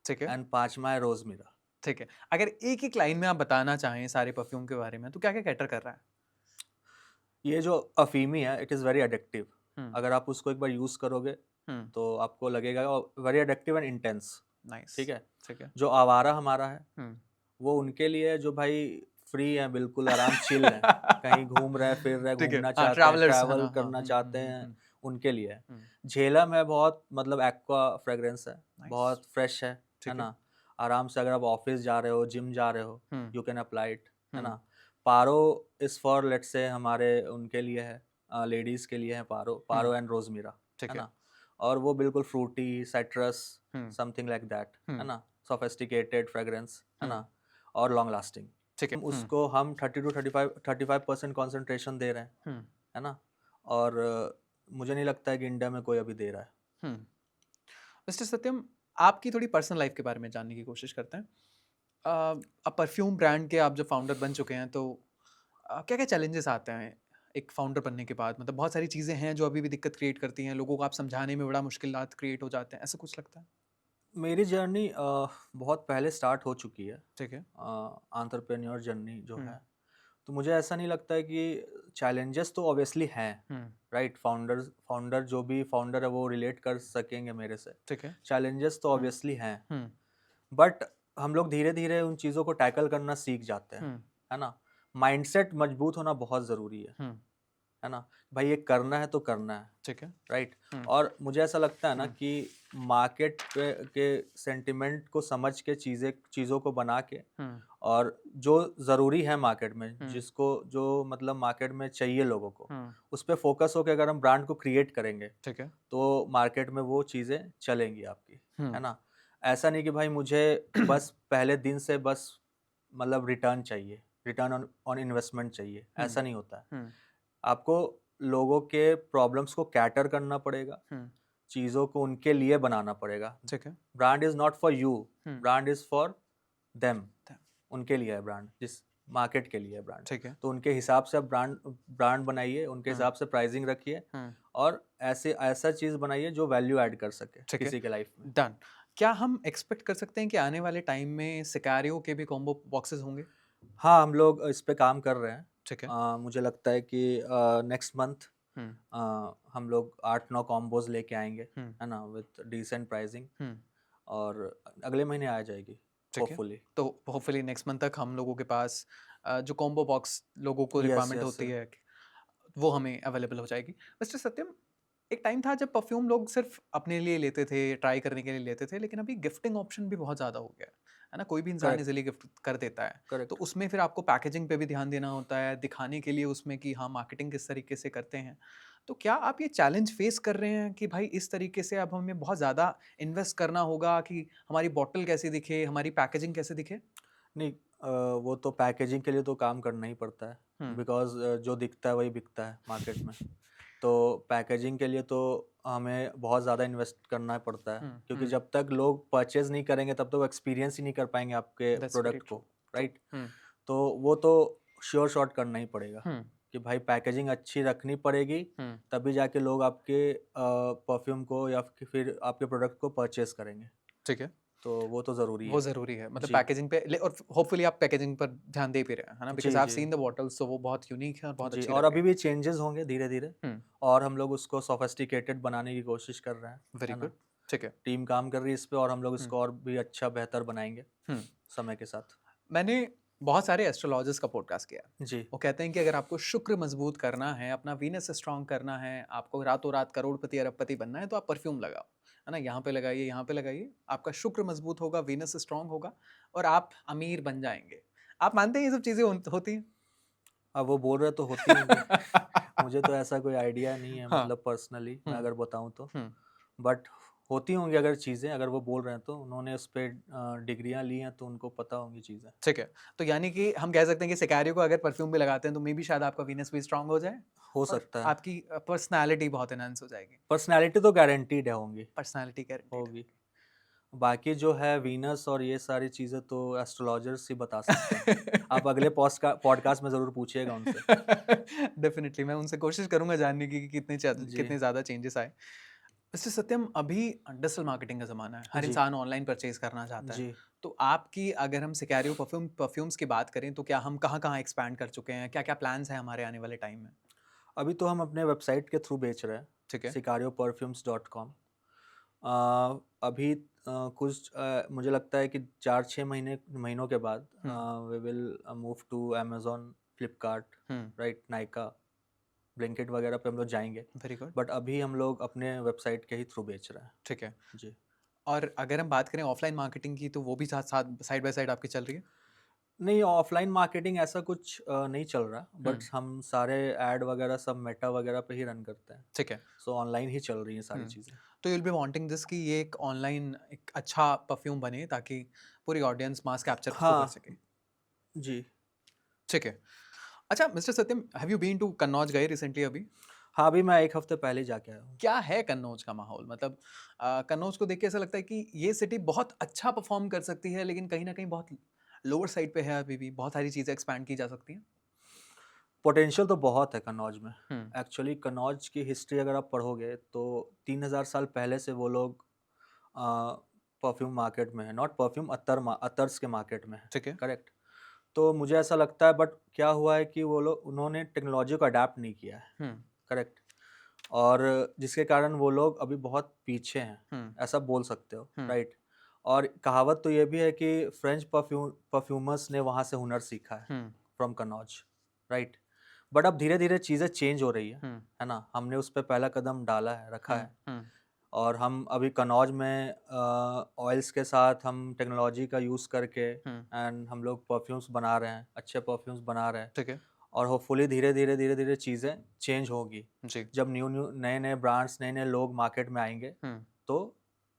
S1: ठीक है।
S2: एंड 5वां है रोज़मीरा।
S1: ठीक है। अगर एक-एक लाइन में आप बताना चाहें सारे परफ्यूम के बारे में, तो क्या-क्या कैटर कर रहा है?
S2: ये जो अफ़ीमी है, इट इज़ वेरी एडिक्टिव।
S1: हुँ,
S2: अगर आप उसको एक बार यूज़ करोगे,
S1: हुँ,
S2: तो आपको लगेगा very addictive and intense,
S1: nice,
S2: ठीक है?
S1: ठीक है।
S2: जो आवारा हमारा है,
S1: हुँ,
S2: वो उनके लिए है जो भाई फ्री है, बिल्कुल आराम चिल है, कहीं घूम रहे फिर रहे,
S1: ठीक है,
S2: घूमना
S1: हाँ,
S2: चाहते हैं,
S1: ट्रैवलर्स है
S2: ट्रैवल
S1: ना, हाँ,
S2: करना चाहते हैं, उनके लिए है।
S1: हुँ,
S2: झेलम है बहुत, मतलब एक्वा फ्रेग्रेंस है,
S1: नाइस,
S2: बहुत फ्रेश है
S1: ठीक है,
S2: ना? आराम से अगर आप ऑफिस जा रहे हो, जिम जा रहे हो,
S1: हुँ,
S2: यू कैन अप्लाई इट, है
S1: हुँ,
S2: ना? पारो इज़ फॉर लेट्स से हमारे उनके लिए है, लेडीज़ के लिए है पारो,
S1: हुँ,
S2: पारो एंड रोज़मीरा, है
S1: ठीक है,
S2: ना? और वो बिल्कुल fruity, citrus,
S1: hmm,
S2: something like that, है
S1: हुँ,
S2: ना? सोफिस्टिकेटेड फ्रेग्रेंस, है
S1: हुँ,
S2: ना? और लॉन्ग लास्टिंग।
S1: ठीक है,
S2: उसको हम 30 टू 35% कंसंट्रेशन दे रहे हैं,
S1: हुँ,
S2: है ना? और मुझे नहीं लगता है कि इंडिया में कोई अभी दे रहा है।
S1: हुँ। मिस्टर सत्यम, आपकी थोड़ी पर्सनल लाइफ के बारे में जानने की कोशिश करते हैं। अब परफ्यूम ब्रांड के आप जब फाउंडर बन चुके हैं तो क्या-क्या चैलेंजेस आते हैं एक फाउंडर बनने के बाद? मतलब बहुत सारी चीज़ें हैं जो अभी भी दिक्कत क्रिएट करती हैं, लोगों को आप समझाने में बड़ा मुश्किलात क्रिएट हो जाते हैं, ऐसा कुछ लगता है?
S2: मेरी जर्नी बहुत पहले स्टार्ट हो चुकी है,
S1: ठीक है।
S2: एंटरप्रेन्योर जर्नी जो
S1: हुँ,
S2: है। तो मुझे ऐसा नहीं लगता है कि चैलेंजेस तो ऑब्वियसली हैं,
S1: हुँ,
S2: राइट? फाउंडर जो भी फाउंडर है वो रिलेट कर सकेंगे मेरे से।
S1: ठीक है।
S2: चैलेंजेस तो
S1: हुँ,
S2: ऑब्वियसली हैं,
S1: हुँ,
S2: बट हम लोग धीरे-धीरे उन चीज़ों को टैकल करना सीख जाते हैं,
S1: हुँ,
S2: है ना? माइंडसेट मजबूत होना बहुत ज़रूरी
S1: हुँ,
S2: है ना? भाई ये करना है तो करना है।
S1: ठीक है।
S2: राइट।
S1: हुँ,
S2: और मुझे ऐसा लगता है ना
S1: हुँ,
S2: कि मार्केट पे के सेंटिमेंट को समझ के चीज़ों को बना के
S1: हुँ,
S2: और जो ज़रूरी है मार्केट में,
S1: हुँ,
S2: जिसको जो मतलब मार्केट में चाहिए लोगों को,
S1: हुँ,
S2: उस पे फोकस होके अगर हम ब्रांड को क्रिएट करेंगे
S1: ठीक है।
S2: तो मार्केट में वो चीज़ें चलेंगी आपकी,
S1: हुँ,
S2: है ना? ऐसा नहीं कि भाई मुझे बस पहले दिन से बस मतलब रिटर्न चाहिए, रिटर्न ऑन ऑन इन्वेस्टमेंट चाहिए,
S1: हुँ,
S2: ऐसा नहीं होता है।
S1: हुँ,
S2: आपको लोगों के प्रॉब्लम्स को कैटर करना पड़ेगा,
S1: हुँ,
S2: चीज़ों को उनके लिए बनाना पड़ेगा।
S1: ठीक है।
S2: Brand is not for you,
S1: hmm,
S2: brand is for them,
S1: थ
S2: उनके लिए है ब्रांड, जिस मार्केट के लिए है ब्रांड।
S1: ठीक है।
S2: तो उनके हिसाब से आप ब्रांड ब्रांड बनाइए, उनके
S1: हुँ,
S2: हिसाब से प्राइसिंग रखिए
S1: हुँ,
S2: और ऐसा चीज़ बनाइए जो वैल्यू ऐड कर सके
S1: ठीक है।
S2: किसी के लाइफ में।
S1: डन। क्या हम एक्सपेक्ट कर सकते हैं कि आने वाले टाइम में सिकारियो के भी कॉम्बो बॉक्सेस होंगे?
S2: हाँ, हम लोग इस पे काम कर रहे हैं।
S1: ठीक है।
S2: मुझे लगता है कि नेक्स्ट मंथ
S1: हुँ,
S2: हम लोग 8-9 कॉम्बोज़ लेके आएँगे,
S1: हुँ,
S2: है ना? विथ डिसेंट प्राइसिंग
S1: हुँ,
S2: और अगले महीने आ जाएगी,
S1: ठीक है।
S2: होपफुली।
S1: तो होपफुली नेक्स्ट मंथ तक हम लोगों के पास जो कॉम्बो बॉक्स लोगों को
S2: यस,
S1: रिक्वायरमेंट
S2: यस
S1: होती
S2: सर।
S1: है, वो हमें अवेलेबल हो जाएगी। मिस्टर सत्यम, एक टाइम था जब परफ्यूम लोग सिर्फ अपने लिए लेते थे, ट्राई करने के लिए लेते थे, लेकिन अभी गिफ्टिंग ऑप्शन भी बहुत ज़्यादा हो गया है ना? कोई भी इंसान
S2: करेक्ट,
S1: इज़िली गिफ्ट कर देता है। तो
S2: करेक्ट।
S1: उसमें फिर आपको पैकेजिंग पे भी ध्यान देना होता है, दिखाने के लिए उसमें कि हाँ, मार्केटिंग किस तरीके से करते हैं। तो क्या आप ये चैलेंज फेस कर रहे हैं कि भाई इस तरीके से अब हमें बहुत ज़्यादा इन्वेस्ट करना होगा कि हमारी बॉटल कैसी दिखे, हमारी पैकेजिंग कैसे दिखे?
S2: नहीं, वो तो पैकेजिंग के लिए तो काम करना ही पड़ता है,
S1: हुँ,
S2: बिकॉज़ जो दिखता है वही बिकता है मार्केट में। तो पैकेजिंग के लिए तो हमें बहुत ज़्यादा इन्वेस्ट करना पड़ता है,
S1: हुँ,
S2: क्योंकि
S1: हुँ।
S2: जब तक लोग परचेज़ नहीं करेंगे तब तक वो एक्सपीरियंस ही नहीं कर पाएँगे आपके
S1: दैट्स वेरी
S2: प्रोडक्ट
S1: ट्रू,
S2: को,
S1: ट्रू।
S2: राइट?
S1: हुँ,
S2: तो वो तो श्योर शॉट करना ही पड़ेगा
S1: हुँ,
S2: कि भाई पैकेजिंग अच्छी रखनी पड़ेगी,
S1: हुँ।
S2: तभी जाके लोग आपके परफ्यूम को या फिर आपके प्रोडक्ट को परचेज़ करेंगे।
S1: ठीक है।
S2: तो वो तो ज़रूरी
S1: वो
S2: है।
S1: ज़रूरी है। मतलब
S2: जी।
S1: पैकेजिंग पे ले और होपफुली आप पैकेजिंग पर ध्यान दे भी रहे हैं, है ना? बिकॉज़
S2: जी,
S1: आई हैव
S2: जी।
S1: सीन द बॉटल्स, तो वो बहुत यूनिक है और बहुत
S2: जी,
S1: अच्छी
S2: और
S1: लग रही
S2: अभी
S1: हैं।
S2: भी चेंजेज़ होंगे धीरे-धीरे
S1: हुँ,
S2: और हम लोग उसको सोफिस्टिकेटेड बनाने की कोशिश कर रहे हैं,
S1: वेरी
S2: है ना?
S1: गुड। ठीक है।
S2: टीम काम कर रही है इस पे और हम लोग
S1: हुँ,
S2: इसको और भी अच्छा बेहतर बनाएँगे
S1: हुँ।
S2: समय के साथ।
S1: मैंने बहुत सारे एस्ट्रोलॉजर्स का पॉडकास्ट किया है।
S2: जी,
S1: वो कहते हैं कि अगर आपको शुक्र मज़बूत करना है, अपना वीनस स्ट्रॉन्ग करना है, आपको रातों-रात करोड़पति, अरबपति बनना है, तो आप परफ्यूम लगाओ। है ना? यहाँ पे लगाइए, यहाँ पे लगाइए। आपका शुक्र मज़बूत होगा, वीनस स्ट्रॉन्ग होगा और आप अमीर बन जाएँगे। आप मानते हैं ये सब चीज़ें होती हैं?
S2: अब वो बोल रहे तो होती होंगी। मुझे तो ऐसा कोई आइडिया नहीं है,
S1: हाँ।
S2: मतलब पर्सनली मैं
S1: हुँ,
S2: अगर बताऊँ तो।
S1: हुँ।
S2: बट होती होंगी अगर चीज़ें, अगर वो बोल रहे हैं तो उन्होंने उस पे डिग्रियाँ ली हैं तो उनको पता होंगी चीज़ें।
S1: ठीक है। तो यानी कि हम कह सकते हैं कि सिकारियो को अगर परफ्यूम भी लगाते हैं तो मेबी शायद आपका वीनस भी स्ट्रॉन्ग हो जाए
S2: हो
S1: और
S2: सकता है।
S1: आपकी पर्सनैलिटी बहुत एनहांस हो जाएगी।
S2: पर्सनैलिटी तो गारंटीड है होंगी,
S1: पर्सनैलिटी गारंटीड
S2: होगी। बाकी जो है वीनस और ये सारी चीज़ें तो एस्ट्रोलॉजर्स ही बता सकते हैं।
S1: है।
S2: आप अगले पॉडकास्ट में ज़रूर पूछिएगा उनसे।
S1: डेफ़िनिटली मैं उनसे कोशिश करूँगा जानने की कि
S2: जी,
S1: कितने ज़्यादा चेंजेस आए। मिस्टर सत्यम, अभी डिजिटल मार्केटिंग का ज़माना है। हर
S2: जी,
S1: इंसान ऑनलाइन परचेज़ करना चाहता है।
S2: जी।
S1: तो आपकी अगर हम सिकारियो परफ्यूम्स की बात करें तो क्या हम कहाँ-कहाँ एक्सपैंड कर चुके हैं? क्या-क्या प्लान्स हैं हमारे आने वाले टाइम में?
S2: अभी तो हम अपने वेबसाइट के थ्रू बेच रहे हैं,
S1: ठीक है।
S2: sicarioperfumes.com। अभी कुछ मुझे लगता है कि 4-6 महीनों के बाद we will move to Amazon, Flipkart, right, Nykaa, Blinkit वगैरह पे हम लोग जाएँगे।
S1: Very good.
S2: बट अभी हम लोग अपने वेबसाइट के ही थ्रू बेच रहे हैं।
S1: ठीक है।
S2: जी।
S1: और अगर हम बात करें ऑफलाइन मार्केटिंग की, तो वो भी साथ-साथ, साइड बाय साइड आपकी चल रही है?
S2: नहीं, ऑफलाइन मार्केटिंग ऐसा कुछ नहीं चल रहा,
S1: हुँ,
S2: बट हम सारे ऐड वगैरह सब मेटा वगैरह पे ही रन करते हैं।
S1: ठीक है।
S2: सो ऑनलाइन ही चल रही हैं सारी
S1: हुँ।
S2: चीज़ें।
S1: तो you will be wanting this कि ये एक ऑनलाइन एक अच्छा परफ्यूम बने, ताकि पूरी ऑडियंस मास कैप्चर उसको कर
S2: हाँ,
S1: सके।
S2: जी।
S1: ठीक है। अच्छा mister Satyam, have you been to Kannauj, गए रिसेंटली अभी?
S2: हाँ, अभी मैं 1 हफ्ते पहले ही जाके आया हूँ।
S1: क्या है कन्नौज का माहौल? मतलब कन्नौज को देख के ऐसा लगता है कि ये सिटी बहुत अच्छा परफॉर्म कर सकती है, लेकिन कहीं न कहीं बहुत लोअर साइड पे है अभी भी, बहुत सारी चीज़ें एक्सपैंड की जा सकती हैं।
S2: पोटेंशियल तो बहुत है कन्नौज में।
S1: हुँ,
S2: एक्चुअली कन्नौज की हिस्ट्री अगर आप पढ़ोगे तो 3000 साल पहले से वो लोग परफ्यूम मार्केट में है, नॉट परफ्यूम, अतर्स के मार्केट में है।
S1: ठीक है।
S2: करेक्ट। तो मुझे ऐसा लगता है, बट क्या हुआ है कि वो लोग उन्होंने टेक्नोलॉजी को अडेप्ट नहीं किया है।
S1: हुँ,
S2: करेक्ट। और जिसके कारण वो लोग अभी बहुत पीछे हैं,
S1: हुँ,
S2: ऐसा बोल सकते हो,
S1: हुँ,
S2: राइट। और कहावत तो ये भी है कि फ्रेंच परफ्यूमर्स ने वहाँ से हुनर सीखा है,
S1: हुँ,
S2: फ्रॉम कनौज, राइट। बट अब धीरे धीरे चीज़ें चेंज हो रही
S1: हुँ,
S2: है ना। हमने उस पर पहला कदम डाला है, रखा
S1: हुँ,
S2: है।
S1: हुँ,
S2: और हम अभी कनौज में ऑयल्स के साथ हम टेक्नोलॉजी का यूज़ करके
S1: हुँ,
S2: एंड हम लोग परफ्यूम्स बना रहे हैं, अच्छे परफ्यूम्स बना रहे हैं।
S1: ठीक है।
S2: और होपफुली धीरे धीरे चीज़ें चेंज होगी।
S1: जी।
S2: जब नए नए ब्रांड्स, नए नए लोग मार्केट में आएंगे,
S1: हुँ,
S2: तो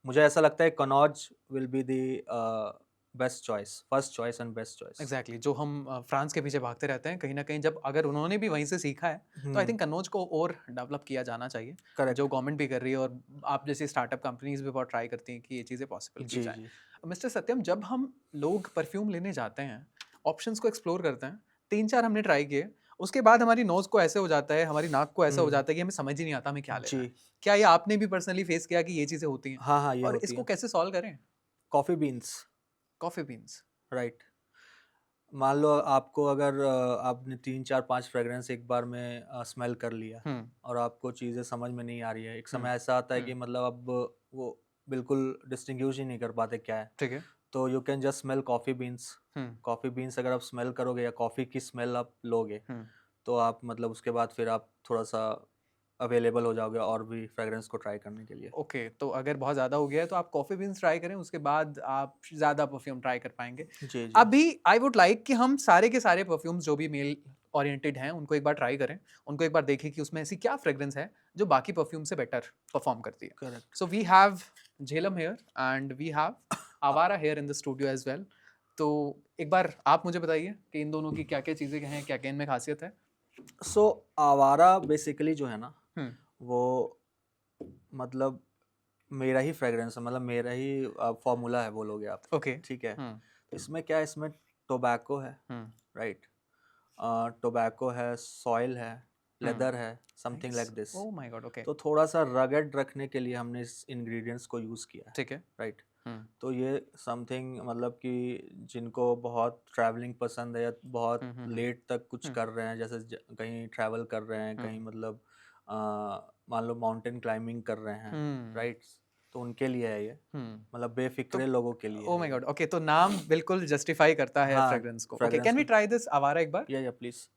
S2: मुझे ऐसा लगता है Kannauj will be the best choice, first choice and best choice.
S1: Exactly, जो हम फ्रांस के पीछे भागते रहते हैं, कहीं न कहीं जब अगर उन्होंने भी वहीं से सीखा है, तो आई
S2: हम्म।
S1: थिंक कन्नौज को और डेवलप किया जाना चाहिए, जो
S2: करेक्ट।
S1: गवर्नमेंट भी कर रही है, और आप जैसी स्टार्टअप कंपनीज़ भी बहुत ट्राई करती हैं कि ये चीज़ें पॉसिबल की
S2: जी
S1: जाएँ।
S2: जी।
S1: मिस्टर सत्यम, जब हम लोग परफ्यूम लेने जाते हैं, ऑप्शंस को एक्सप्लोर करते हैं, 3-4 हमने ट्राई किए, उसके बाद हमारी नोज़ को ऐसे हो जाता है, हमारी नाक को ऐसा हो
S2: हम्म।
S1: जाता है कि हमें समझ ही नहीं आता हमें क्या लेना
S2: जी।
S1: है। क्या ये आपने भी पर्सनली फेस किया कि ये चीज़ें होती हैं?
S2: हाँ हाँ, ये
S1: और
S2: होती
S1: इसको
S2: है।
S1: कैसे सॉल्व करें?
S2: Coffee beans,
S1: coffee beans.
S2: Right. मान लो आपको अगर आपने 3 4 5 फ्रेग्रेंस एक बार में स्मेल कर लिया
S1: हुँ,
S2: और आपको चीज़ें समझ में नहीं आ रही है, एक
S1: हुँ,
S2: समय ऐसा आता है
S1: हुँ,
S2: कि मतलब अब वो बिल्कुल डिस्टिंग्विश ही नहीं कर पाते क्या है।
S1: ठीक है।
S2: तो you can just smell coffee beans.
S1: Hmm,
S2: coffee beans अगर आप स्मेल करोगे या कॉफ़ी की स्मेल आप लोगे,
S1: हुँ।
S2: तो आप मतलब उसके बाद फिर आप थोड़ा-सा अवेलेबल हो जाओगे और भी फ्रेग्रेंस को ट्राई करने के लिए।
S1: ओके, तो अगर बहुत ज़्यादा हो गया है तो आप कॉफ़ी बीन्स ट्राई करें, उसके बाद आप ज़्यादा परफ्यूम ट्राई कर पाएँगे।
S2: जी, जी।
S1: अभी आई वुड लाइक कि हम सारे के सारे परफ्यूम्स जो भी मेल ओरिएंटेड हैं, उनको एक बार ट्राई करें। उनको एक बार देखें कि उसमें ऐसी क्या फ्रेग्रेंस है, जो बाकी परफ्यूम से बेटर परफॉर्म करती है।
S2: Correct.
S1: So we have Jhelum here and we have Awara here in the studio as well. तो एक बार आप मुझे बताइए कि इन दोनों की क्या-क्या चीज़ें हैं, क्या-क्या इनमें ख़ासियत है?
S2: सो आवारा बेसिकली जो है ना,
S1: हुँ,
S2: वो मतलब मेरा ही फ्रेग्रेंस है, मतलब मेरा ही फ़ॉर्मूला है बोलोगे आप,
S1: ओके।
S2: ठीक है?
S1: हुँ,
S2: इसमें क्या है, इसमें टोबैको है,
S1: हुँ,
S2: राइट? टोबैको है, सॉइल है,
S1: हुँ,
S2: लेदर है, something
S1: nice.
S2: Like this.
S1: Oh my God! Okay,
S2: तो थोड़ा-सा रगड रखने के लिए हमने इस इंग्रीडिएंट्स को यूज़ किया है,
S1: ठीक है।
S2: राइट?
S1: हुँ,
S2: तो ये समथिंग मतलब कि जिनको बहुत ट्रैवलिंग पसंद है या बहुत
S1: हुँ, हुँ, हुँ,
S2: लेट तक कुछ
S1: हुँ,
S2: कर रहे हैं, जैसे कहीं ट्रैवल कर रहे हैं,
S1: हुँ,
S2: कहीं मतलब अ, मान लो माउंटेन क्लाइंबिंग कर रहे हैं,
S1: हुँ,
S2: राइट? तो उनके लिए है ये,
S1: हुँ।
S2: मतलब
S1: तो
S2: बेफिक्रे लोगों के लिए
S1: ओह
S2: है
S1: माय
S2: ये।
S1: गॉड! ओके, तो नाम बिल्कुल जस्टिफाई करता है
S2: हाँ,
S1: फ्रेग्रेंस को। ओके,
S2: फ्रेग्रेंस
S1: कैन वी
S2: का।
S1: ट्राई दिस आवारा एक बार?
S2: या please.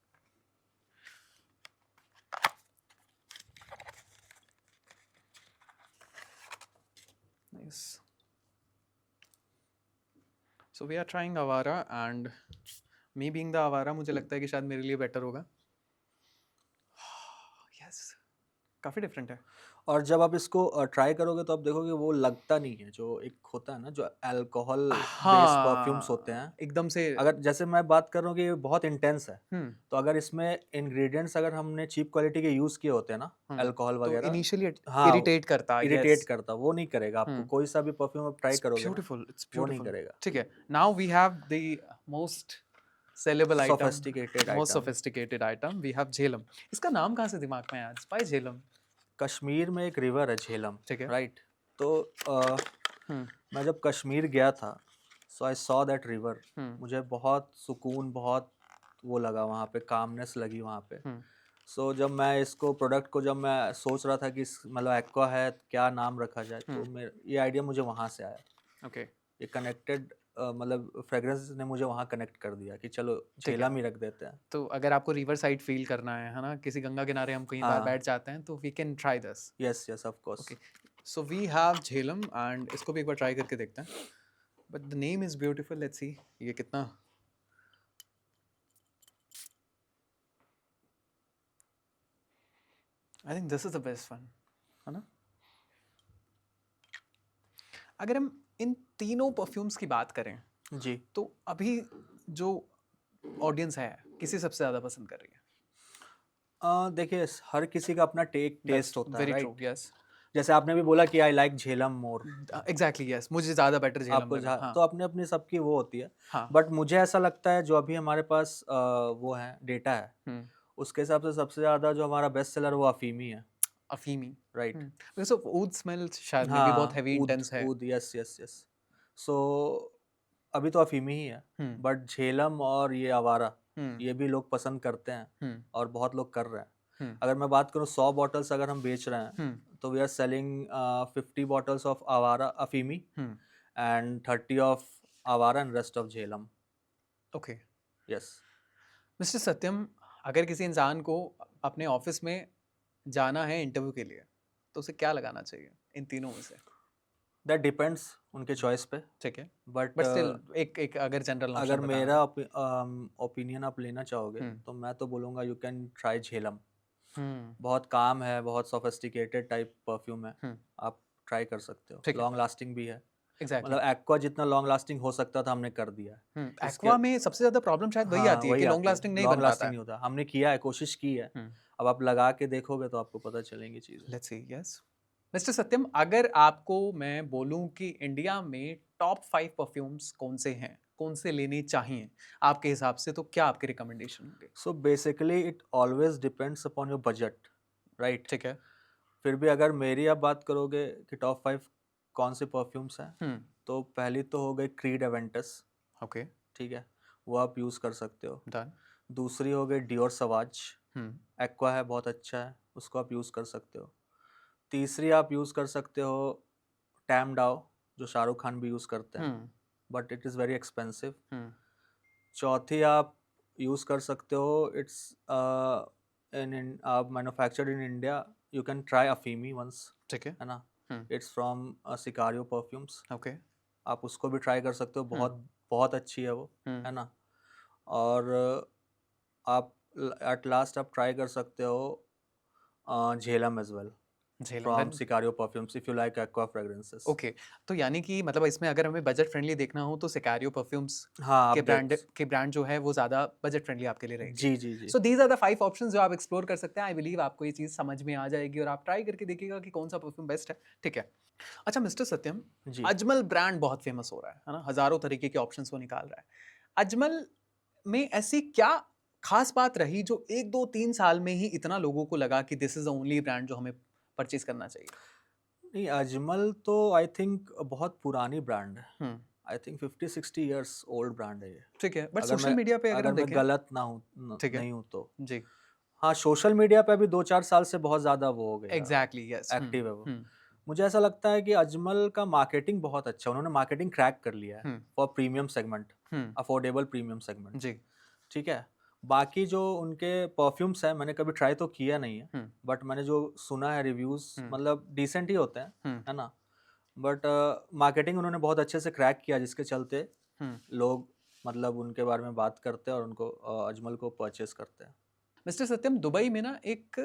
S1: Nice. So we are trying Awara and me being the Awara, मुझे लगता है कि शायद मेरे लिए बेटर होगा। यस, काफ़ी डिफरेंट है।
S2: और जब आप इसको ट्राई करोगे तो आप देखोगे वो लगता नहीं है, जो एक होता है ना, जो अल्कोहल बेस्ड परफ्यूम्स होते
S1: हाँ,
S2: हैं।
S1: एकदम से।
S2: अगर जैसे मैं बात कर रहा हूँ कि ये बहुत इंटेंस है,
S1: हुँ,
S2: तो अगर इसमें इंग्रेडिएंट्स अगर हमने चीप क्वालिटी के यूज़ किए होते हैं ना,
S1: हुँ,
S2: अल्कोहल
S1: तो
S2: वगैरह,
S1: इनिशियली
S2: हाँ,
S1: इरिटेट करता है,
S2: इरिटेट
S1: यस।
S2: करता, वो नहीं करेगा आपको।
S1: हुँ,
S2: कोई सा भी परफ्यूम आप ट्राई करोगे ना,
S1: इट्स
S2: वो नहीं
S1: ब्यूटीफुल।
S2: करेगा।
S1: ठीक है, now we have the most saleable item,
S2: sophisticated
S1: most
S2: item.
S1: Sophisticated item, we have Jhelum. इसका नाम कहाँ से दिमाग में आया? व्हाई झेलम?
S2: कश्मीर में एक रिवर है झेलम,
S1: ठीक है।
S2: राइट? तो
S1: हुँ,
S2: मैं जब कश्मीर गया था, सो आई सॉ दैट रिवर।
S1: हुँ,
S2: मुझे बहुत सुकून, बहुत वो लगा वहाँ पे, कामनेस लगी वहाँ पे।
S1: हुँ,
S2: सो जब मैं इसको प्रोडक्ट को जब मैं सोच रहा था कि मतलब एक्वा है क्या नाम रखा जाए, तो मेरे ये आइडिया मुझे वहाँ से आया।
S1: ओके,
S2: ये कनेक्टेड मतलब फ्रेग्रेंस ने मुझे वहाँ कनेक्ट कर दिया कि चलो
S1: ठीक है।
S2: झेलम ही रख देते हैं।
S1: तो अगर आपको रिवर साइड फील करना है ना? किसी गंगा किनारे हम कहीं बार
S2: हाँ,
S1: बैठ जाते हैं तो we can try this.
S2: Yes yes of course.
S1: Okay, so we have Jhelum and इसको भी एक बार ट्राई करके देखते हैं। But the name is beautiful, let's see ये कितना। I think this is the best one, है ना? अगर हम इन तीनों परफ्यूम्स की बात करें
S2: जी।
S1: तो अभी जो ऑडियंस है किसे सबसे ज़्यादा पसंद कर रही है?
S2: देखिए हर किसी का अपना टेस्ट होता है,
S1: वेरी ट्रू,
S2: राइट?
S1: यस।
S2: जैसे आपने भी बोला कि I like Jhelum more.
S1: Exactly yes, मुझे ज़्यादा बेटर झेलम
S2: आपको
S1: लगा। हाँ
S2: तो अपनी अपनी सबकी वो होती है।
S1: हाँ।
S2: बट मुझे ऐसा लगता है जो अभी हमारे पास वो है डेटा है,
S1: हम्म,
S2: उसके हिसाब से सबसे ज़्यादा जो हमारा बेस्ट सेलर वो अफीमी है,
S1: अफीमी।
S2: राइट?
S1: बिकॉज ऑफ ऊद स्मेल शायद में भी बहुत
S2: हाँ,
S1: हैवी
S2: ऊद
S1: इंटेंस है।
S2: ऊद, यस यस यस। सो अभी तो अफीमी ही है,
S1: हम्म
S2: बट झेलम और ये आवारा
S1: हम्म
S2: ये भी लोग पसंद करते हैं
S1: हम्म
S2: और बहुत लोग कर रहे हैं।
S1: हम्म
S2: अगर मैं बात करूँ 100 बॉटल्स अगर हम बेच रहे हैं,
S1: हम्म
S2: तो we are selling 50 bottles of Awara Afeemi
S1: hmm
S2: and 30 of Awara and rest of Jhelum.
S1: Okay.
S2: Yes.
S1: Mister Satyam, अगर किसी इंसान को अपने ऑफिस में जाना है इंटरव्यू के लिए तो उसे क्या लगाना चाहिए इन तीनों में से?
S2: दैट डिपेंड्स उनके चॉइस पे।
S1: ठीक है,
S2: बट
S1: बट स्टिल एक एक अगर जनरल
S2: अगर
S1: नोशन बताना
S2: मेरा
S1: है।
S2: ओपिनियन आप लेना चाहोगे,
S1: हम्म
S2: तो मैं तो बोलूँगा यू कैन ट्राई झेलम।
S1: हम्म
S2: बहुत काम है, बहुत सोफिस्टिकेटेड टाइप परफ्यूम है,
S1: हम्म
S2: आप ट्राई कर सकते हो।
S1: ठीक है,
S2: लॉन्ग लास्टिंग भी है,
S1: एग्जैक्टली।
S2: मतलब एक्वा जितना लॉन्ग लास्टिंग हो सकता था हमने कर दिया है। इसके
S1: एक्वा में सबसे ज़्यादा प्रॉब्लम शायद वही
S2: हाँ,
S1: आती है
S2: वही
S1: कि लॉन्ग
S2: आती है,
S1: लास्टिंग नहीं
S2: लॉन्ग
S1: बन पाता
S2: लास्टिंग
S1: है।
S2: नहीं होता। हमने किया है, कोशिश की है,
S1: हम्म
S2: अब आप लगा के देखोगे तो आपको पता चलेंगी चीज़ें।
S1: Let's see, yes. Mister Satyam, अगर आपको मैं बोलूं कि इंडिया में टॉप 5 परफ्यूम्स कौन से हैं, कौन से लेने चाहिए आपके हिसाब से, तो क्या आपके रिकमेंडेशन होंगे?
S2: So basically it always depends upon your budget, right?
S1: ठीक है।
S2: फिर भी अगर मेरी आप बात करोगे कि टॉप 5 कौन से परफ्यूम्स हैं,
S1: हम्म
S2: तो पहली तो हो गई क्रीड एवेंटस,
S1: ओके,
S2: ठीक है? वो आप यूज़ कर सकते हो।
S1: डन।
S2: दूसरी हो गई डियोर सवाज,
S1: हम्म
S2: एक्वा है, बहुत अच्छा है, उसको आप यूज़ कर सकते हो। तीसरी आप यूज़ कर सकते हो टैम डाओ, जो शाहरुख खान भी यूज़ करते हैं,
S1: hmm
S2: but it is very expensive.
S1: Hmm
S2: चौथी आप यूज़ कर सकते हो, इट्स इन आप manufactured in India, you can try Afeemi once,
S1: ठीक है।
S2: है ना?
S1: Hmm
S2: it's from Sicario perfumes,
S1: okay.
S2: आप उसको भी ट्राई कर सकते हो, बहुत बहुत अच्छी है वो,
S1: हम्म
S2: है ना? और आप एट लास्ट आप ट्राई कर सकते हो Jhelum as well
S1: Jhelum
S2: from
S1: डन।
S2: Sicario perfumes if you like aqua fragrances.
S1: Okay, तो यानी कि मतलब इसमें अगर हमें बजट फ्रेंडली देखना हो तो सिकारियो परफ्यूम्स
S2: हाँ, आप देख
S1: के ब्रांड जो है वो ज़्यादा बजट फ्रेंडली आपके लिए रहेंगे।
S2: जी, जी, जी।
S1: So these are the 5 options जो आप एक्सप्लोर कर सकते हैं। आई बिलीव आपको ये चीज़ समझ में आ जाएगी और आप ट्राई करके देखिएगा कि कौन सा परफ्यूम बेस्ट है। ठीक है। अच्छा मिस्टर सत्यम,
S2: जी।
S1: अजमल ब्रांड बहुत फेमस हो रहा है ना? हज़ारों तरीके के ऑप्शंस वो निकाल रहा है। अजमल में ऐसी क्या खास बात रही जो 1, 2, 3 साल में ही इतना लोगों को लगा कि this is the only brand जो हमें परचेज़ करना चाहिए?
S2: नहीं, अजमल तो आई थिंक बहुत पुरानी ब्रांड है।
S1: हुँ,
S2: I think 50-60 years old brand है ये।
S1: ठीक है। बट
S2: अगर
S1: सोशल
S2: मैं
S1: मीडिया पे अगर
S2: अगर
S1: हम
S2: मैं
S1: देखें,
S2: गलत ना हूँ
S1: ठीक है।
S2: नहीं हूँ तो।
S1: जी,
S2: हाँ, सोशल मीडिया पे अभी 2-4 साल से बहुत ज़्यादा वो हो गया,
S1: एग्ज़ैक्टली यस।
S2: एक्टिव है वो।
S1: हुँ,
S2: मुझे ऐसा लगता है कि अजमल का मार्केटिंग बहुत अच्छा है, उन्होंने मार्केटिंग क्रैक कर लिया है
S1: हुँ,
S2: फॉर प्रीमियम सेगमेंट,
S1: हुँ,
S2: अफोर्डेबल प्रीमियम सेगमेंट,
S1: जी,
S2: ठीक है? बाकी जो उनके परफ्यूम्स हैं, मैंने कभी ट्राई तो किया नहीं है,
S1: हुँ,
S2: बट मैंने जो सुना है रिव्यूज़
S1: हुँ,
S2: मतलब डिसेंट ही होते हैं,
S1: हुँ,
S2: है ना? बट मार्केटिंग उन्होंने बहुत अच्छे से क्रैक किया जिसके चलते
S1: हुँ।
S2: लोग मतलब उनके बारे में बात करते हैं और उनको अजमल को परचेज़ करते हैं।
S1: मिस्टर सत्यम, दुबई में ना एक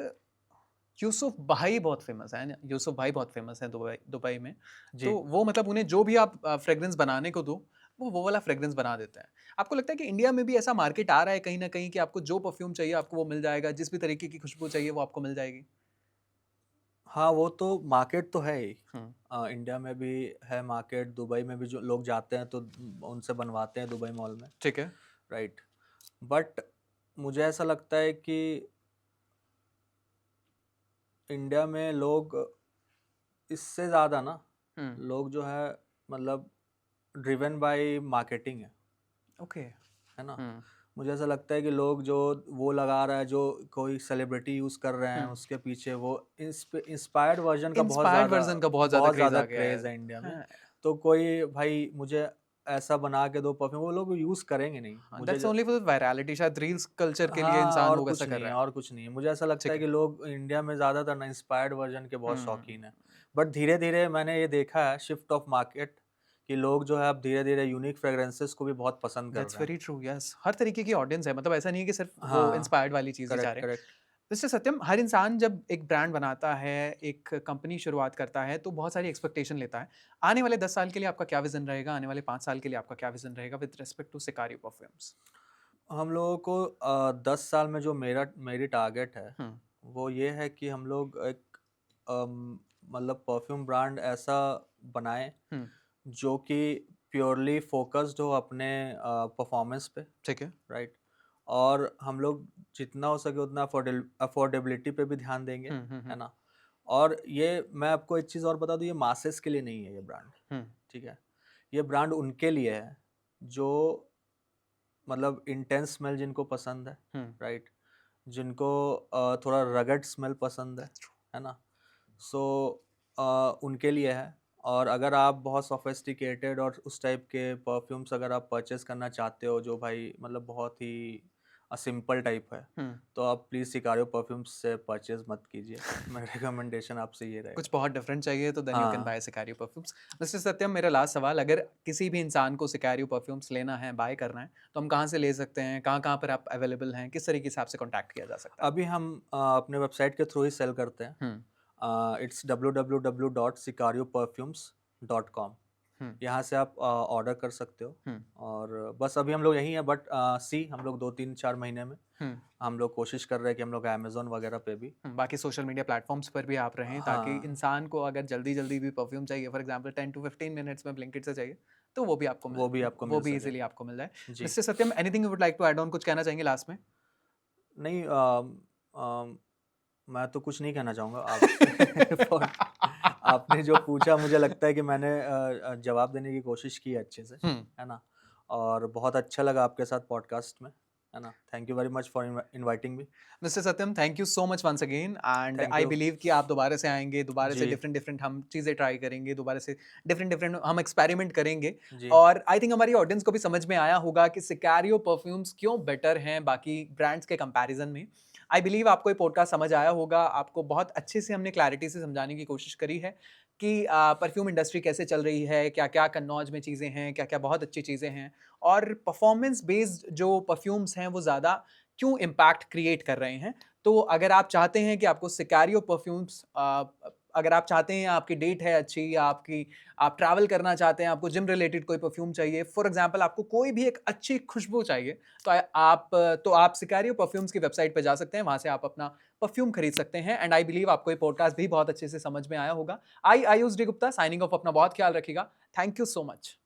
S1: यूसुफ भाई बहुत फेमस है ना? यूसुफ भाई बहुत फेमस है दुबई दुबई में।
S2: जी।
S1: तो वो मतलब उन्हें जो भी आप फ्रेग्रेंस बनाने को दो, वो वाला फ्रेग्रेंस बना देते हैं। आपको लगता है कि इंडिया में भी ऐसा मार्केट आ रहा है कहीं न कहीं कि आपको जो परफ्यूम चाहिए आपको वो मिल जाएगा, जिस भी तरीके की खुशबू चाहिए वो आपको मिल जाएगी?
S2: हाँ, वो तो मार्केट तो है ही।
S1: हुँ,
S2: इंडिया में भी है मार्केट, दुबई में भी जो लोग जाते हैं तो उनसे बनवाते हैं दुबई मॉल में,
S1: ठीक है।
S2: राइट? बट मुझे ऐसा लगता है कि इंडिया में लोग इससे ज़्यादा ना,
S1: हुँ,
S2: लोग जो है मतलब ड्रिवन बाय मार्केटिंग
S1: ओके।
S2: है ना?
S1: हुँ,
S2: मुझे ऐसा लगता है कि लोग जो वो लगा रहा है, जो कोई सेलिब्रिटी यूज़ कर रहे हैं,
S1: हुँ।
S2: उसके पीछे वो इंस्पायर्ड वर्ज़न का
S1: इंस्पायर्ड वर्ज़न का बहुत क्रेज़
S2: बहुत ज़्यादा
S1: आ गया है।
S2: क्रेज़ है इंडिया में।
S1: हाँ,
S2: तो कोई भाई मुझे ऐसा बना के दो परफ्यूम, वो लोग यूज़ करेंगे नहीं।
S1: हाँ,
S2: मुझे
S1: दैट्स ओनली फॉर वायरैलिटी, शायद रील्स कल्चर के लिए
S2: हाँ,
S1: इंसान
S2: और
S1: वो वैसा
S2: कुछ
S1: कर
S2: नहीं है,
S1: रहा है।
S2: और कुछ नहीं है। मुझे ऐसा लगता
S1: ठीक
S2: है
S1: है।
S2: कि लोग इंडिया में ज़्यादातर ना इंस्पायर्ड वर्ज़न के बहुत
S1: हुँ,
S2: शौकीन हैं। बट धीरे-धीरे मैंने ये देखा है शिफ्ट ऑफ मार्केट, कि लोग जो है अब धीरे-धीरे यूनिक फ्रेग्रेंसेस को भी बहुत पसंद कर
S1: दैट्स
S2: रहे हैं।
S1: Very true, yes. हर तरीके की ऑडियंस है, मतलब ऐसा नहीं है कि सिर्फ वो
S2: हाँ,
S1: इंस्पायर्ड वाली चीज़ ही चाह
S2: करेक्ट,
S1: रहे हैं।
S2: करेक्ट।
S1: मिस्टर सत्यम, हर इंसान जब एक ब्रांड बनाता है, एक कंपनी शुरुआत करता है, तो बहुत सारी एक्सपेक्टेशन लेता है। आने वाले 10 साल के लिए आपका क्या विज़न रहेगा? आने वाले 5 साल के लिए आपका क्या विज़न रहेगा विद रिस्पेक्ट टू सिकारी परफ्यूम्स?
S2: हम लोगों को 10 साल में जो मेरी टारगेट है,
S1: हुँ,
S2: वो ये है कि हम लोग एक मतलब परफ्यूम ब्रांड ऐसा बनाएँ,
S1: हुँ,
S2: जो कि प्योरली फ़ोकस्ड हो अपने परफ़ॉर्मेंस पे,
S1: ठीक है।
S2: राइट? और हम लोग जितना हो सके उतना अफोर्डेबिलिटी पे भी ध्यान देंगे,
S1: हुँ, हुँ,
S2: है
S1: हुँ,
S2: ना? और ये मैं आपको एक चीज़ और बता दूँ, ये मासेस के लिए नहीं है ये ब्रांड,
S1: हुँ,
S2: ठीक है? ये ब्रांड उनके लिए है, जो मतलब इंटेंस स्मेल जिनको पसंद है,
S1: हुँ,
S2: राइट? जिनको थोड़ा रगड स्मेल पसंद
S1: दैट्स ट्रू।
S2: है ना? सो उनके लिए है। और अगर आप बहुत सोफिस्टिकेटेड और उस टाइप के परफ्यूम्स अगर आप परचेज़ करना चाहते हो, जो भाई मतलब बहुत ही सिंपल टाइप है,
S1: हुँ।
S2: तो आप प्लीज़ सिकारियो परफ्यूम्स से परचेज़ मत कीजिए। मेरा रिकमेंडेशन आपसे ये
S1: कुछ
S2: रहेगा।
S1: बहुत डिफरेंट चाहिए तो देन यू कैन
S2: हाँ,
S1: बाय सिकारियो परफ्यूम्स। मिस्टर सत्यम, मेरा लास्ट सवाल, अगर किसी भी इंसान को सिकारियो परफ्यूम्स लेना है, बाय करना है, तो हम कहाँ से ले सकते हैं? कहाँ-कहाँ पर आप अवेलेबल हैं? किस तरीके से आपसे कॉन्टैक्ट किया जा सकता है?
S2: अभी हम अपने वेबसाइट के थ्रू ही सेल करते हैं।
S1: हुँ,
S2: इट्स www.sicariopperfumes.com।
S1: हुँ,
S2: यहाँ से आप ऑर्डर कर सकते हो।
S1: हुँ,
S2: और बस अभी हम लोग यहीं हैं, बट हम लोग 2-3-4 महीने में
S1: हुँ,
S2: हम लोग कोशिश कर रहे हैं कि हम लोग अमेज़न वगैरह पे भी।
S1: हुँ। बाकी सोशल मीडिया प्लेटफ़ॉर्म्स पर भी आप रहें, ताकि
S2: हाँ,
S1: इंसान को अगर जल्दी-जल्दी भी परफ्यूम चाहिए, फॉर एग्ज़ाम्पल 10 टू 15 मिनट्स में ब्लिंकिट से चाहिए, तो वो भी आपको
S2: वो भी आपको
S1: वो
S2: मिल
S1: भी
S2: सके।
S1: ईज़िली आपको मिल जाए।
S2: जी।
S1: Mister Satyam, anything you would like to add on? कुछ कहना चाहेंगे लास्ट में?
S2: नहीं, अम, मैं तो कुछ नहीं कहना चाहूँगा आप फॉर आपने जो पूछा, मुझे लगता है कि मैंने जवाब देने की कोशिश की है अच्छे से,
S1: हुँ।
S2: है ना? और बहुत अच्छा लगा आपके साथ पॉडकास्ट में, है ना? Thank you very much for inviting me.
S1: Mister Satyam, thank you so much once again, and
S2: thank
S1: I
S2: you.
S1: Believe कि आप दोबारा से आएँगे, दोबारा से
S2: जी,
S1: डिफरेंट डिफरेंट हम चीज़ें ट्राई करेंगे, दोबारा से डिफरेंट डिफरेंट हम एक्सपेरिमेंट करेंगे।
S2: जी।
S1: और आई थिंक हमारी ऑडियंस को भी समझ में आया होगा कि सिकारियो परफ्यूम्स क्यों बेटर हैं बाकी ब्रांड्स के कंपैरिजन में। आई बिलीव आपको ये पॉडकास्ट समझ आया होगा, आपको बहुत अच्छे से हमने क्लैरिटी से समझाने की कोशिश करी है कि परफ्यूम इंडस्ट्री कैसे चल रही है, क्या-क्या कन्नौज में चीज़ें हैं, क्या-क्या बहुत अच्छी चीज़ें हैं, और परफॉर्मेंस बेस्ड जो परफ्यूम्स हैं वो ज़्यादा क्यों इम्पैक्ट क्रिएट कर रहे हैं। तो अगर आप चाहते हैं कि आपको सिकारियो परफ्यूम्स अगर आप चाहते हैं, आपकी डेट है अच्छी, या आपकी आप ट्रैवल करना चाहते हैं, आपको जिम रिलेटेड कोई परफ्यूम चाहिए, फॉर एग्जांपल आपको कोई भी एक अच्छी खुशबू चाहिए, तो आप सिकारियो परफ्यूम्स की वेबसाइट पे जा सकते हैं, वहाँ से आप अपना परफ्यूम खरीद सकते हैं। एंड आई बिलीव आपको ये पॉडकास्ट भी बहुत अच्छे से समझ में आया होगा। I Ayush D Gupta signing off. अपना बहुत ख्याल रखिएगा। Thank you so much.